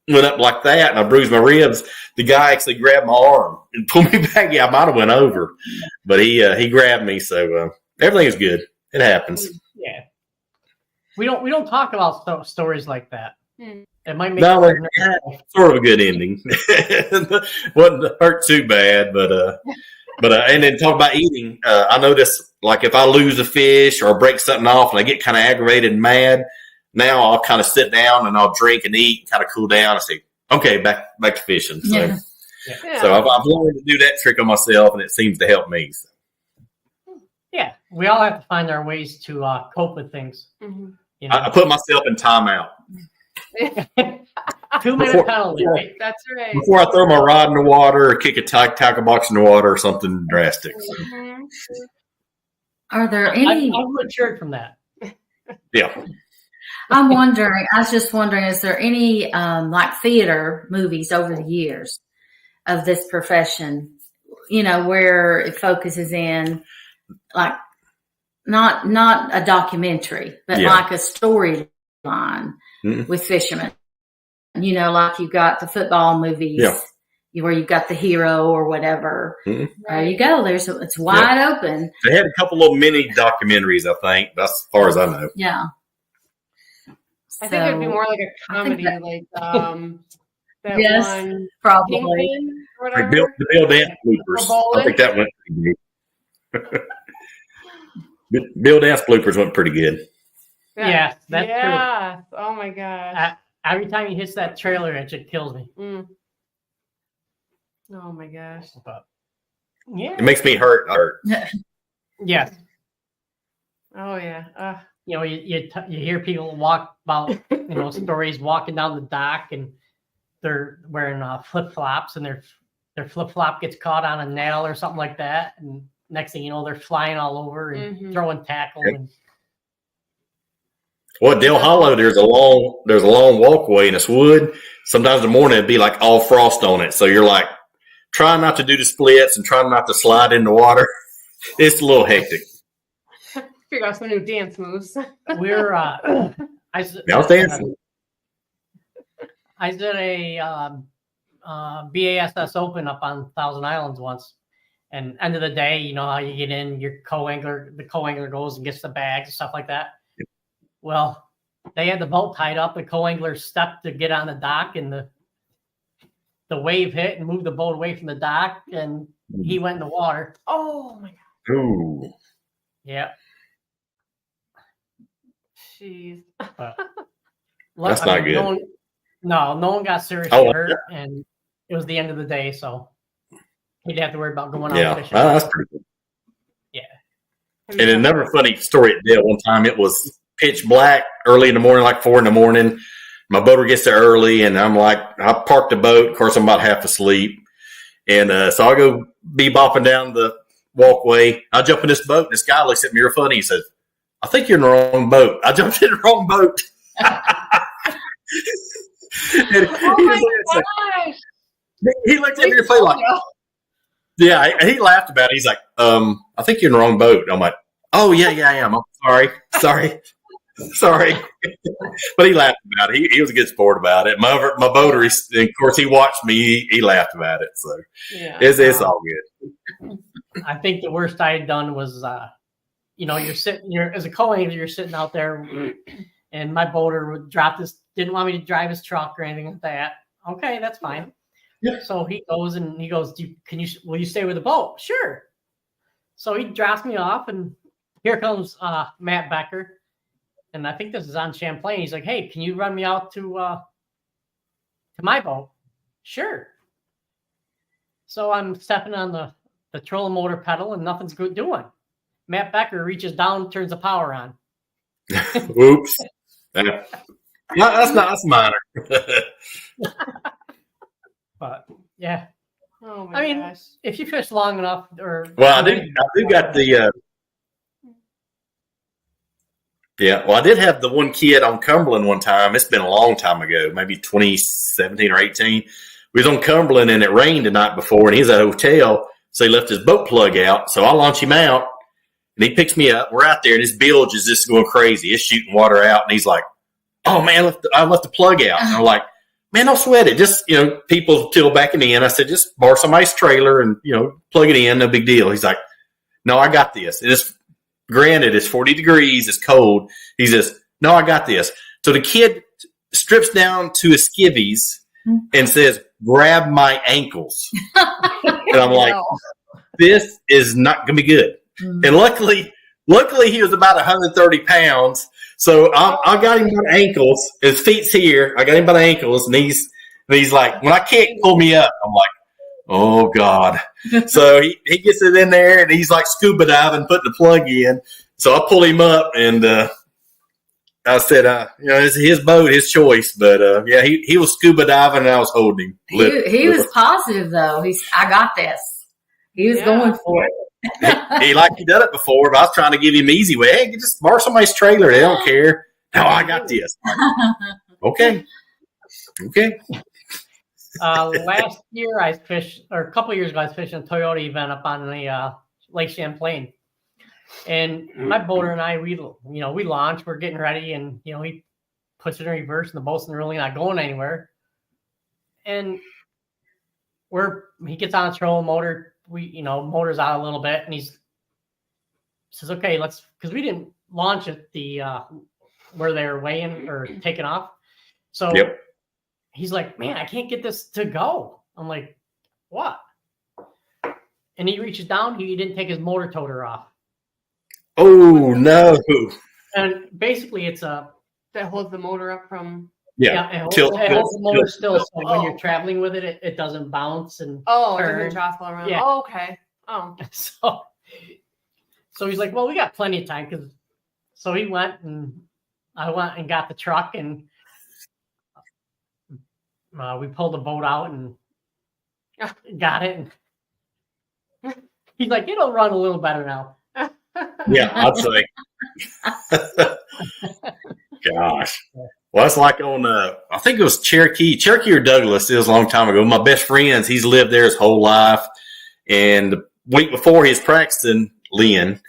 went up like that and I bruised my ribs, the guy actually grabbed my arm and pulled me back. Yeah, I might have went over, but he grabbed me. So everything is good. It happens. Yeah. We don't talk about stories like that. It might make sort of a good ending. Wasn't hurt too bad, but and then talk about eating. I notice, like, if I lose a fish or break something off and I get kind of aggravated and mad, now I'll kind of sit down and I'll drink and eat and kind of cool down and say, okay, back to fishing. So, so I've learned to do that trick on myself, and it seems to help me. So. Yeah, we all have to find our ways to cope with things. Mm-hmm. I put myself in timeout. 2-minute penalty. Right? That's right. Before I throw my rod in the water or kick a tackle box in the water or something drastic. So. Mm-hmm. Are there any? I've matured from that. Yeah. I'm wondering, I was just wondering, is there any like theater movies over the years of this profession, where it focuses in like not a documentary, but like a storyline with fishermen? Like you've got the football movies where you've got the hero or whatever. There you go. It's wide open. They had a couple little mini documentaries, I think. That's as far as I know. Yeah. I think it'd be more like a comedy, like that one. Probably. Kingpin or Like whatever. the Bill Dance bloopers. I think that went pretty good. Bill Dance bloopers went pretty good. Yeah, that's true. Yeah. Oh my gosh. Every time he hits that trailer, it just kills me. Oh my gosh. But yeah, It makes me hurt. yes. Oh yeah. You hear people walk about stories walking down the dock and they're wearing flip flops and their flip flop gets caught on a nail or something like that, and next thing you know they're flying all over and throwing tackle. And Well, at Dale Hollow, there's a long walkway and it's wood. Sometimes in the morning it'd be like all frost on it, so you're like trying not to do the splits and trying not to slide in the water. It's a little hectic. Figure out some new dance moves. we're I was dancing. I did a BASS Open up on Thousand Islands once, and end of the day, you know how you get in, the co-angler goes and gets the bags and stuff like that. Well, they had the boat tied up. The co-angler stepped to get on the dock, and the wave hit and moved the boat away from the dock, and he went in the water. Oh my god. Ooh. Yeah. Jeez. That's not good. No one got seriously hurt, and it was the end of the day, so he didn't have to worry about going out fishing. That's pretty good. Yeah. And another funny story at Dale, one time it was pitch black early in the morning, like 4 a.m. My boater gets there early, and I'm like, I parked the boat. Of course, I'm about half asleep. And so I go bopping down the walkway. I jump in this boat, and this guy looks at me real funny. He says, I think you're in the wrong boat. I jumped in the wrong boat. He looked at me and played like, yeah, he laughed about it. He's like, I think you're in the wrong boat. I'm like, oh, yeah, I am. I'm sorry. But he laughed about it. He was a good sport about it. My boater, of course, he watched me. He laughed about it. So it's all good. I think the worst I had done was, you're as a co-angler, you're sitting out there, and my boater would didn't want me to drive his truck or anything like that. Okay, that's fine. Yeah. So he goes, will you stay with the boat? Sure. So he drops me off, and here comes Matt Becker. And I think this is on Champlain. He's like, hey, can you run me out to my boat? Sure. So I'm stepping on the trolling motor pedal, and nothing's good doing. Matt Becker reaches down, turns the power on. Whoops. That's minor. But yeah. Oh my gosh. If you fish long enough, I do got the. I did have the one kid on Cumberland one time. It's been a long time ago, maybe 2017 or 18. We was on Cumberland and it rained the night before, and he's at a hotel, so he left his boat plug out. So I launch him out, and he picks me up. We're out there, and his bilge is just going crazy. It's shooting water out, and he's like, "Oh man, I left the plug out." And I'm like, "Man, don't sweat it. Just people till backing in." I said, "Just borrow somebody's trailer and plug it in. No big deal." He's like, "No, I got this. Granted, it's 40 degrees. It's cold." He says, "No, I got this." So the kid strips down to his skivvies and says, "Grab my ankles." And I'm like, this is not going to be good. And luckily he was about 130 pounds. So I got him by the ankles. His feet's here. I got him by the ankles, and he's like, when I can't pull me up, I'm like, oh God. So he gets it in there, and he's like scuba diving, putting the plug in. So I pull him up, and I said, it's his boat, his choice. But he was scuba diving, and I was holding him. He was positive though. I got this. He was going for it. he done it before, but I was trying to give him easy way. Hey, just borrow somebody's trailer. They don't care. Oh, I got this. Okay. Last year I fished, or a couple of years ago, I was fishing a Toyota event up on the Lake Champlain. And my boater and I, we launched, we're getting ready, and he puts it in reverse, and the boat's really not going anywhere. And he gets on the trolling motor. Motor's out a little bit, and he says, "Okay, let's," because we didn't launch at the where they were weighing or taking off. So he's like, "Man, I can't get this to go." I'm like, "What?" And he reaches down. He didn't take his motor toter off. Oh no! And basically, it's that holds the motor up from. Yeah, it holds the motor still. So when you're traveling with it, it doesn't bounce and it doesn't jostle around. Yeah. Oh, okay. Oh, so he's like, "Well, we got plenty of time." So he went, and I went and got the truck, and we pulled the boat out and got it. And he's like, "It'll run a little better now." Yeah, I'd say. Gosh. Well, it's like on, I think it was Cherokee or Douglas. It was a long time ago. My best friend, he's lived there his whole life. And the week before, he was practicing Lynn,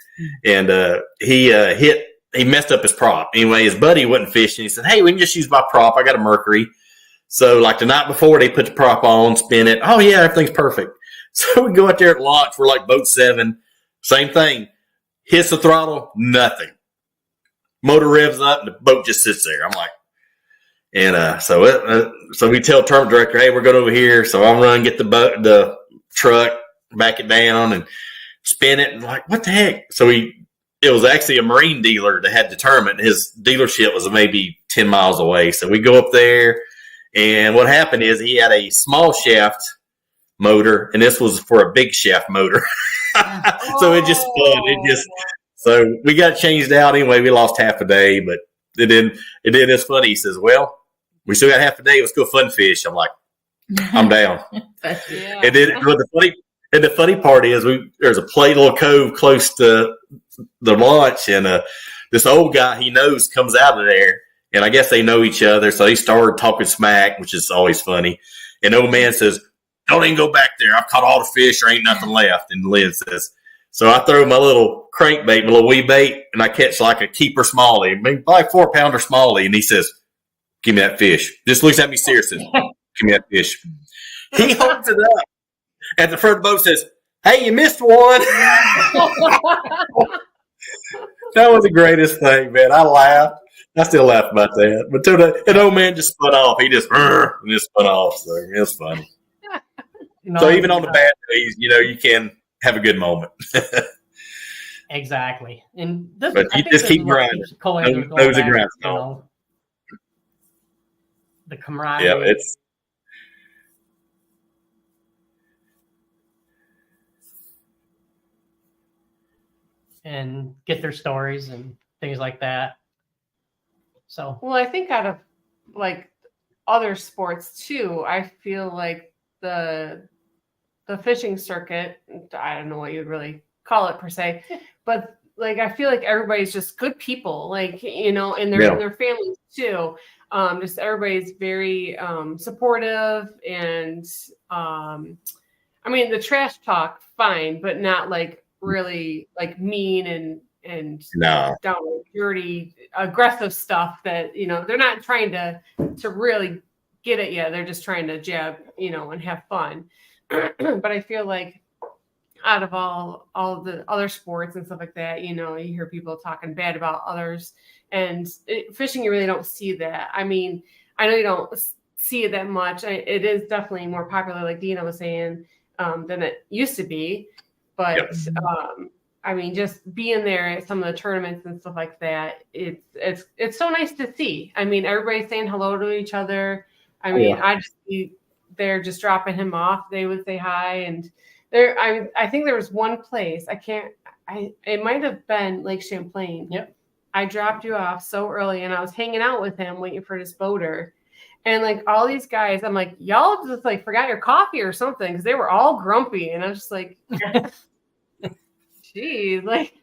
and he messed up his prop. Anyway, his buddy wasn't fishing. He said, "Hey, we can just use my prop. I got a Mercury." So, like the night before, they put the prop on, spin it. Oh, yeah, everything's perfect. So we go out there at launch. We're like boat 7. Same thing. Hits the throttle, nothing. Motor revs up, and the boat just sits there. I'm like, and so we tell tournament director, "Hey, we're going over here." So I'm running, get the truck, back it down, and spin it. And like, what the heck? So it was actually a marine dealer that had the tournament. His dealership was maybe 10 miles away. So we go up there, and what happened is he had a small shaft motor, and this was for a big shaft motor. So it just spun. So we got it changed out anyway. We lost half a day, but it's funny. He says, "Well, we still got half a day. Let's go fun fish." I'm like, "I'm down." Yeah. And the funny part is there's a little cove close to the launch, and this old guy he knows comes out of there, and I guess they know each other, so they started talking smack, which is always funny. And old man says, "Don't even go back there. I've caught all the fish. There ain't nothing left." And Lynn says, so I throw my little crankbait, my little wee bait, and I catch like a keeper smallie, maybe like 4-pounder smallie. And he says, "Give me that fish." Just looks at me seriously. "Give me that fish." He holds it up at the front of the boat, says, "Hey, you missed one." That was the greatest thing, man. I laughed. I still laugh about that. But an old man just spun off. He just spun off. So it was funny. So even on the bad days, you can have a good moment. Exactly. And but you just keep grinding. Those are grinding. The camaraderie. Yeah, it's. And get their stories and things like that. So. Well, I think out of like other sports too, I feel like the fishing circuit, I don't know what you'd really call it per se, but like I feel like everybody's just good people, like and their families too. Just everybody's very supportive, and I mean the trash talk fine, but not like really like mean and downright dirty, aggressive stuff that they're not trying to really get at you. They're just trying to jab, and have fun. But I feel like out of all the other sports and stuff like that, you hear people talking bad about others, and fishing, you really don't see that. I mean, I know you don't see it that much. It is definitely more popular, like Dina was saying, than it used to be. But I mean, just being there at some of the tournaments and stuff like that, it's so nice to see. I mean, everybody's saying hello to each other. I mean, they're just dropping him off. They would say hi, and I think there was one place it might have been Lake Champlain. Yep. I dropped you off so early, and I was hanging out with him waiting for his boater, and like all these guys, I'm like, y'all just like forgot your coffee or something, because they were all grumpy, and I'm just like, geez, like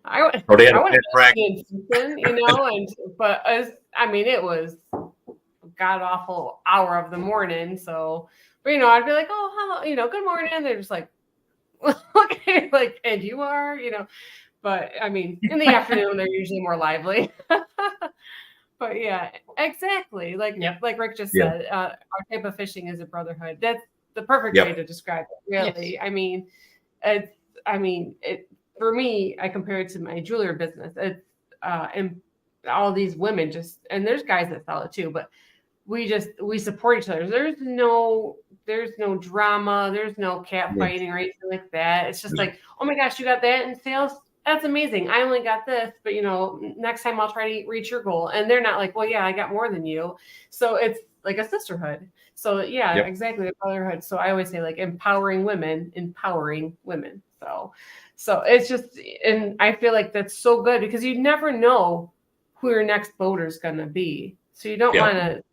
Or they had I a went pet practice. in season, but it was god awful hour of the morning. So, but I'd be like, oh, hello, good morning. And they're just like, okay, like, and you are, but I mean, in the afternoon, they're usually more lively. But yeah, exactly. Like Rick just said, our type of fishing is a brotherhood. That's the perfect way to describe it. Really, yes. I mean, for me, I compare it to my jewelry business. It's and all these women and there's guys that sell it too, but we support each other. There's no drama. There's no cat fighting or anything like that. It's just like, oh my gosh, you got that in sales? That's amazing. I only got this, but next time I'll try to reach your goal. And they're not like, well, yeah, I got more than you. So it's like a sisterhood. So exactly, a brotherhood. So I always say like empowering women. So it's just, and I feel like that's so good because you never know who your next boater is going to be. So you don't want to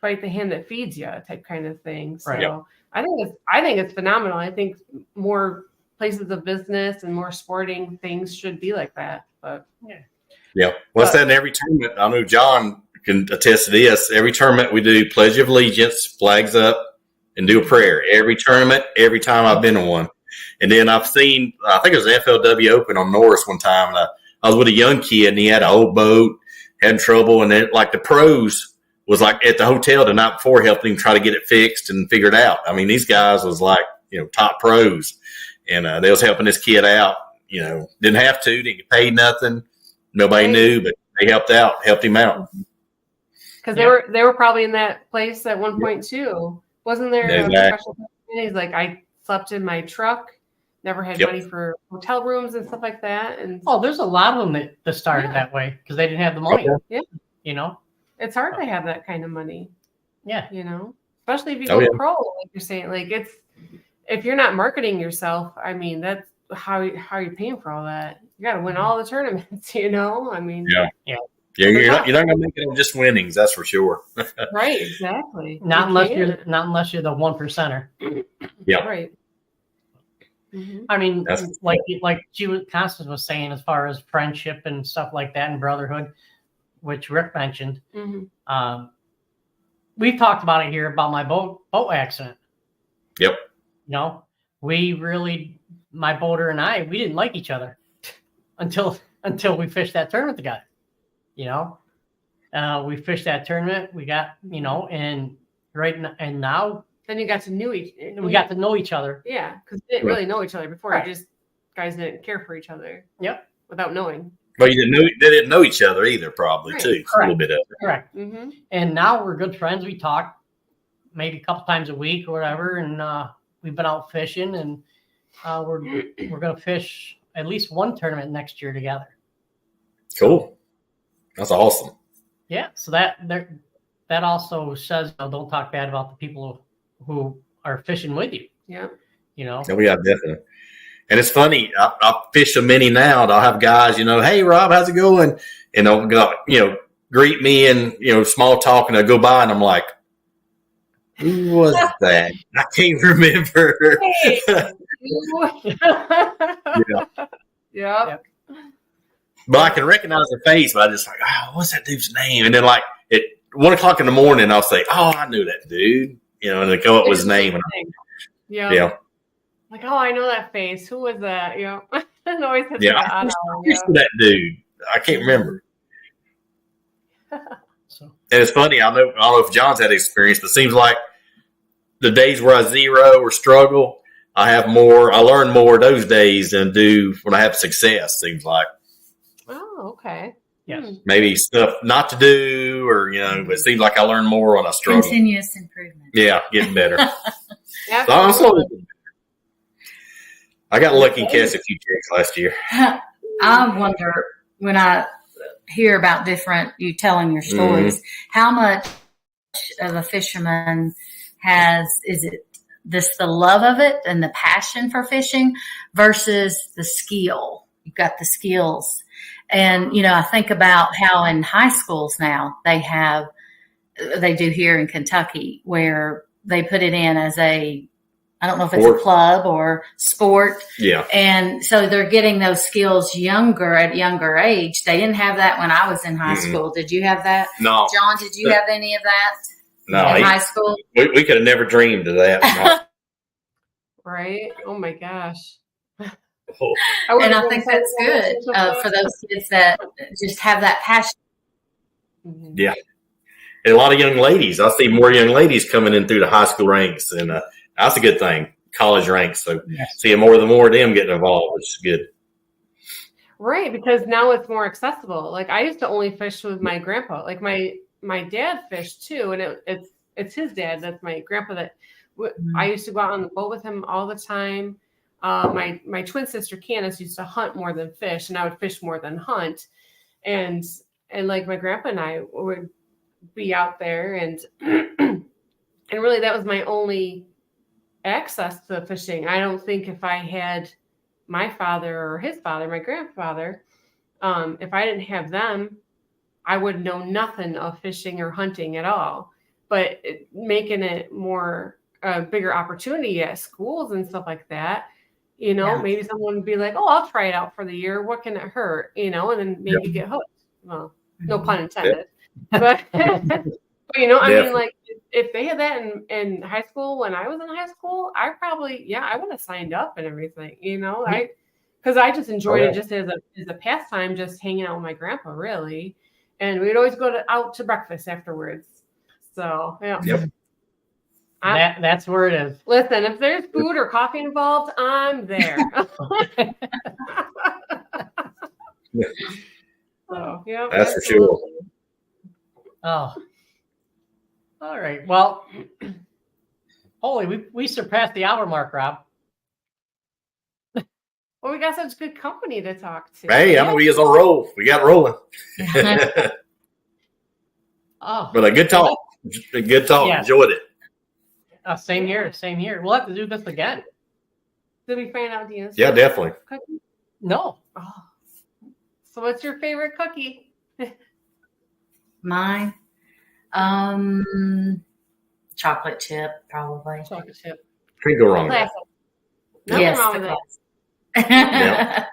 fight the hand that feeds you type kind of thing. So I think it's phenomenal. I think more places of business and more sporting things should be like that. But What's that in every tournament? I know John can attest to this. Every tournament we do Pledge of Allegiance, flags up, and do a prayer. Every tournament, every time I've been to one. And then I've seen, I think it was the FLW Open on Norris one time, and I was with a young kid, and he had an old boat, had trouble, and then like the pros was like at the hotel the night before helping him try to get it fixed and figured out. I mean, these guys was like, top pros, and they was helping this kid out. Didn't have to, didn't get paid nothing. Nobody knew, but they helped him out. Because they were probably in that place at one point too. Wasn't there a special person? He's like, I slept in my truck, never had money for hotel rooms and stuff like that. And there's a lot of them that started that way because they didn't have the money. It's hard to have that kind of money. Yeah. Especially if you go pro, like you're saying. Like if you're not marketing yourself, I mean, that's how are you paying for all that? You got to win all the tournaments, I mean. Yeah, you're not gonna make it on just winnings, that's for sure. Right, exactly. Not unless you're the 1%er. Yeah. Right. Mm-hmm. I mean, like Constance was saying, as far as friendship and stuff like that and brotherhood, which Rick mentioned. Mm-hmm. We've talked about it here about my boat accident. Yep. My boater and I, we didn't like each other until we fished that tournament together. We fished that tournament. We got, and now. Then you got to we got to know each other. Yeah, because we didn't really know each other before. Right. Guys didn't care for each other. Yep. Without knowing. Well, they didn't know each other either, probably too. Correct. A little bit of it. Correct. Mm-hmm. And now we're good friends. We talk maybe a couple times a week or whatever, and we've been out fishing, and we're going to fish at least one tournament next year together. Cool. That's awesome. Yeah. So that also says don't talk bad about the people who are fishing with you. Yeah. Oh, yeah, definitely. And it's funny. I fish so many now. I'll have guys, hey, Rob, how's it going? And they'll go, greet me and, small talk, and they'll go by, and I'm like, who was that? I can't remember. Yeah. But I can recognize their face, but I just like, what's that dude's name? And then like at 1 o'clock in the morning, I'll say, I knew that dude, and they come up with his name. Yeah. Like, I know that face. Who was that? It always hits I used to that dude. I can't remember. And it's funny. I don't know if John's had experience, but it seems like the days where I zero or struggle, I learn more those days than do when I have success. Seems like. Oh, okay. Yes. Maybe stuff not to do, or but it seems like I learn more when I struggle. Continuous improvement. Yeah, getting better. So I'm slowly. I got lucky and catch a few chicks last year. I wonder when I hear about you telling your stories, how much of a fisherman is it the love of it and the passion for fishing versus the skill? You've got the skills. And, I think about how in high schools now they do here in Kentucky, where they put it in as a I don't know if it's Or- a club or sport. Yeah. And so they're getting those skills at younger age. They didn't have that when I was in high school. Did you have that? No. John, did you have any of that No. in high school? We could have never dreamed of that. Right? Oh my gosh. Oh. And I think that's good for those kids that just have that passion. Mhm. Yeah. And a lot of young ladies. I see more young ladies coming in through the high school ranks, and that's a good thing. College ranks. So seeing more of them getting involved, which is good. Right, because now it's more accessible. Like I used to only fish with my grandpa. Like my dad fished too, and it's his dad. That's my grandpa. That I used to go out on the boat with him all the time. My twin sister Candace used to hunt more than fish, and I would fish more than hunt. And like my grandpa and I would be out there, and and really that was my only access to fishing. I don't think if I had my father or his father, my grandfather, if I didn't have them, I would know nothing of fishing or hunting at all. But making it more a bigger opportunity at schools and stuff like that, maybe someone would be like, "Oh, I'll try it out for the year. What can it hurt?" And then maybe get hooked. Well, no pun intended. But I mean, like if they had that in high school when I was in high school, I probably I would have signed up and everything. Because I just enjoyed it just as a pastime, just hanging out with my grandpa, really. And we'd always go out to breakfast afterwards. So yeah. Yep. That's where it is. Listen, if there's food or coffee involved, I'm there. So yeah, That's for sure. Oh. All right. Well, holy, we surpassed the hour mark, Rob. Well, we got such good company to talk to. Hey, I know we is on roll. We got rolling. Oh. But a good talk. A good talk. Yeah. Enjoyed it. Same here. Same here. We'll have to do this again. Did we find out the answer? Yeah, definitely. Cookie? No. Oh. So what's your favorite cookie? Mine, chocolate chip, probably. Chocolate chip. Can't go wrong. Classic. Nothing Yes, wrong the with it. class. Yeah.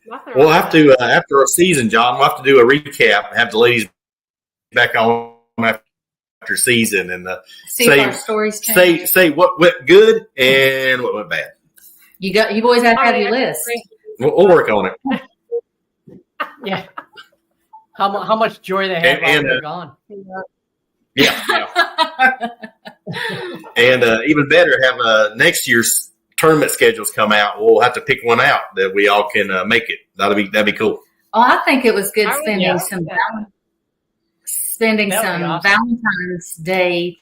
Nothing We'll wrong have with to, after our season, John, we'll have to do a recap, have the ladies back on after season and See if our stories change. say what went good and what went bad. You boys have to have your list. We'll work on it. Yeah. How much joy they have while they're gone. Yeah. And even better, have next year's tournament schedules come out. We'll have to pick one out that we all can make it. That'd be cool. Oh, I think it was good Yeah. spending That would some be awesome. Valentine's Day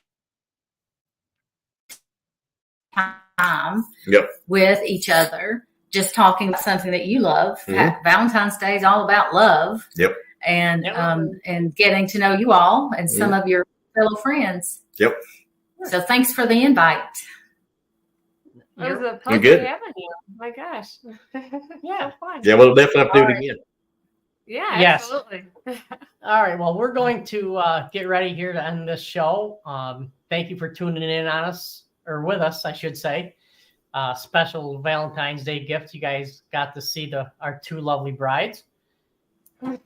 time with each other, just talking about something that you love. Mhm. Valentine's Day is all about love. Yep. And and getting to know you all and some of your fellow friends. Yep. So thanks for the invite. It was a You're pleasure good. having you. My gosh. Yeah. So fun. Yeah, we'll definitely have to do All it right. again. Yeah, Yes. absolutely. All right. Well, we're going to get ready here to end this show. Thank you for tuning in on us, or with us, I should say. Special Valentine's Day gift. You guys got to see our two lovely brides. I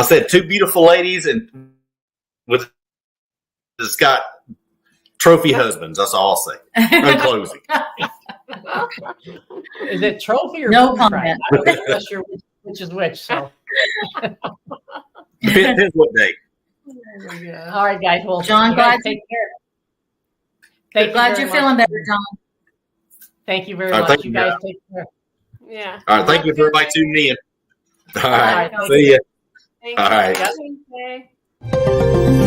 said two beautiful ladies and with it's got trophy husbands. That's all I'll say. In closing. Is it trophy or No boob bride? comment. I'm not sure which is which. So, Depends what day. Oh my God. all right, guys. Well, John, you guys glad- take care. Thank you Glad very you're much. feeling better, John. Thank you very All right, much. thank You you, guys guys. take care. Yeah. All right. Thank you for everybody tuning in. All right. All right, See ya. Thank All you. right. Have a good day.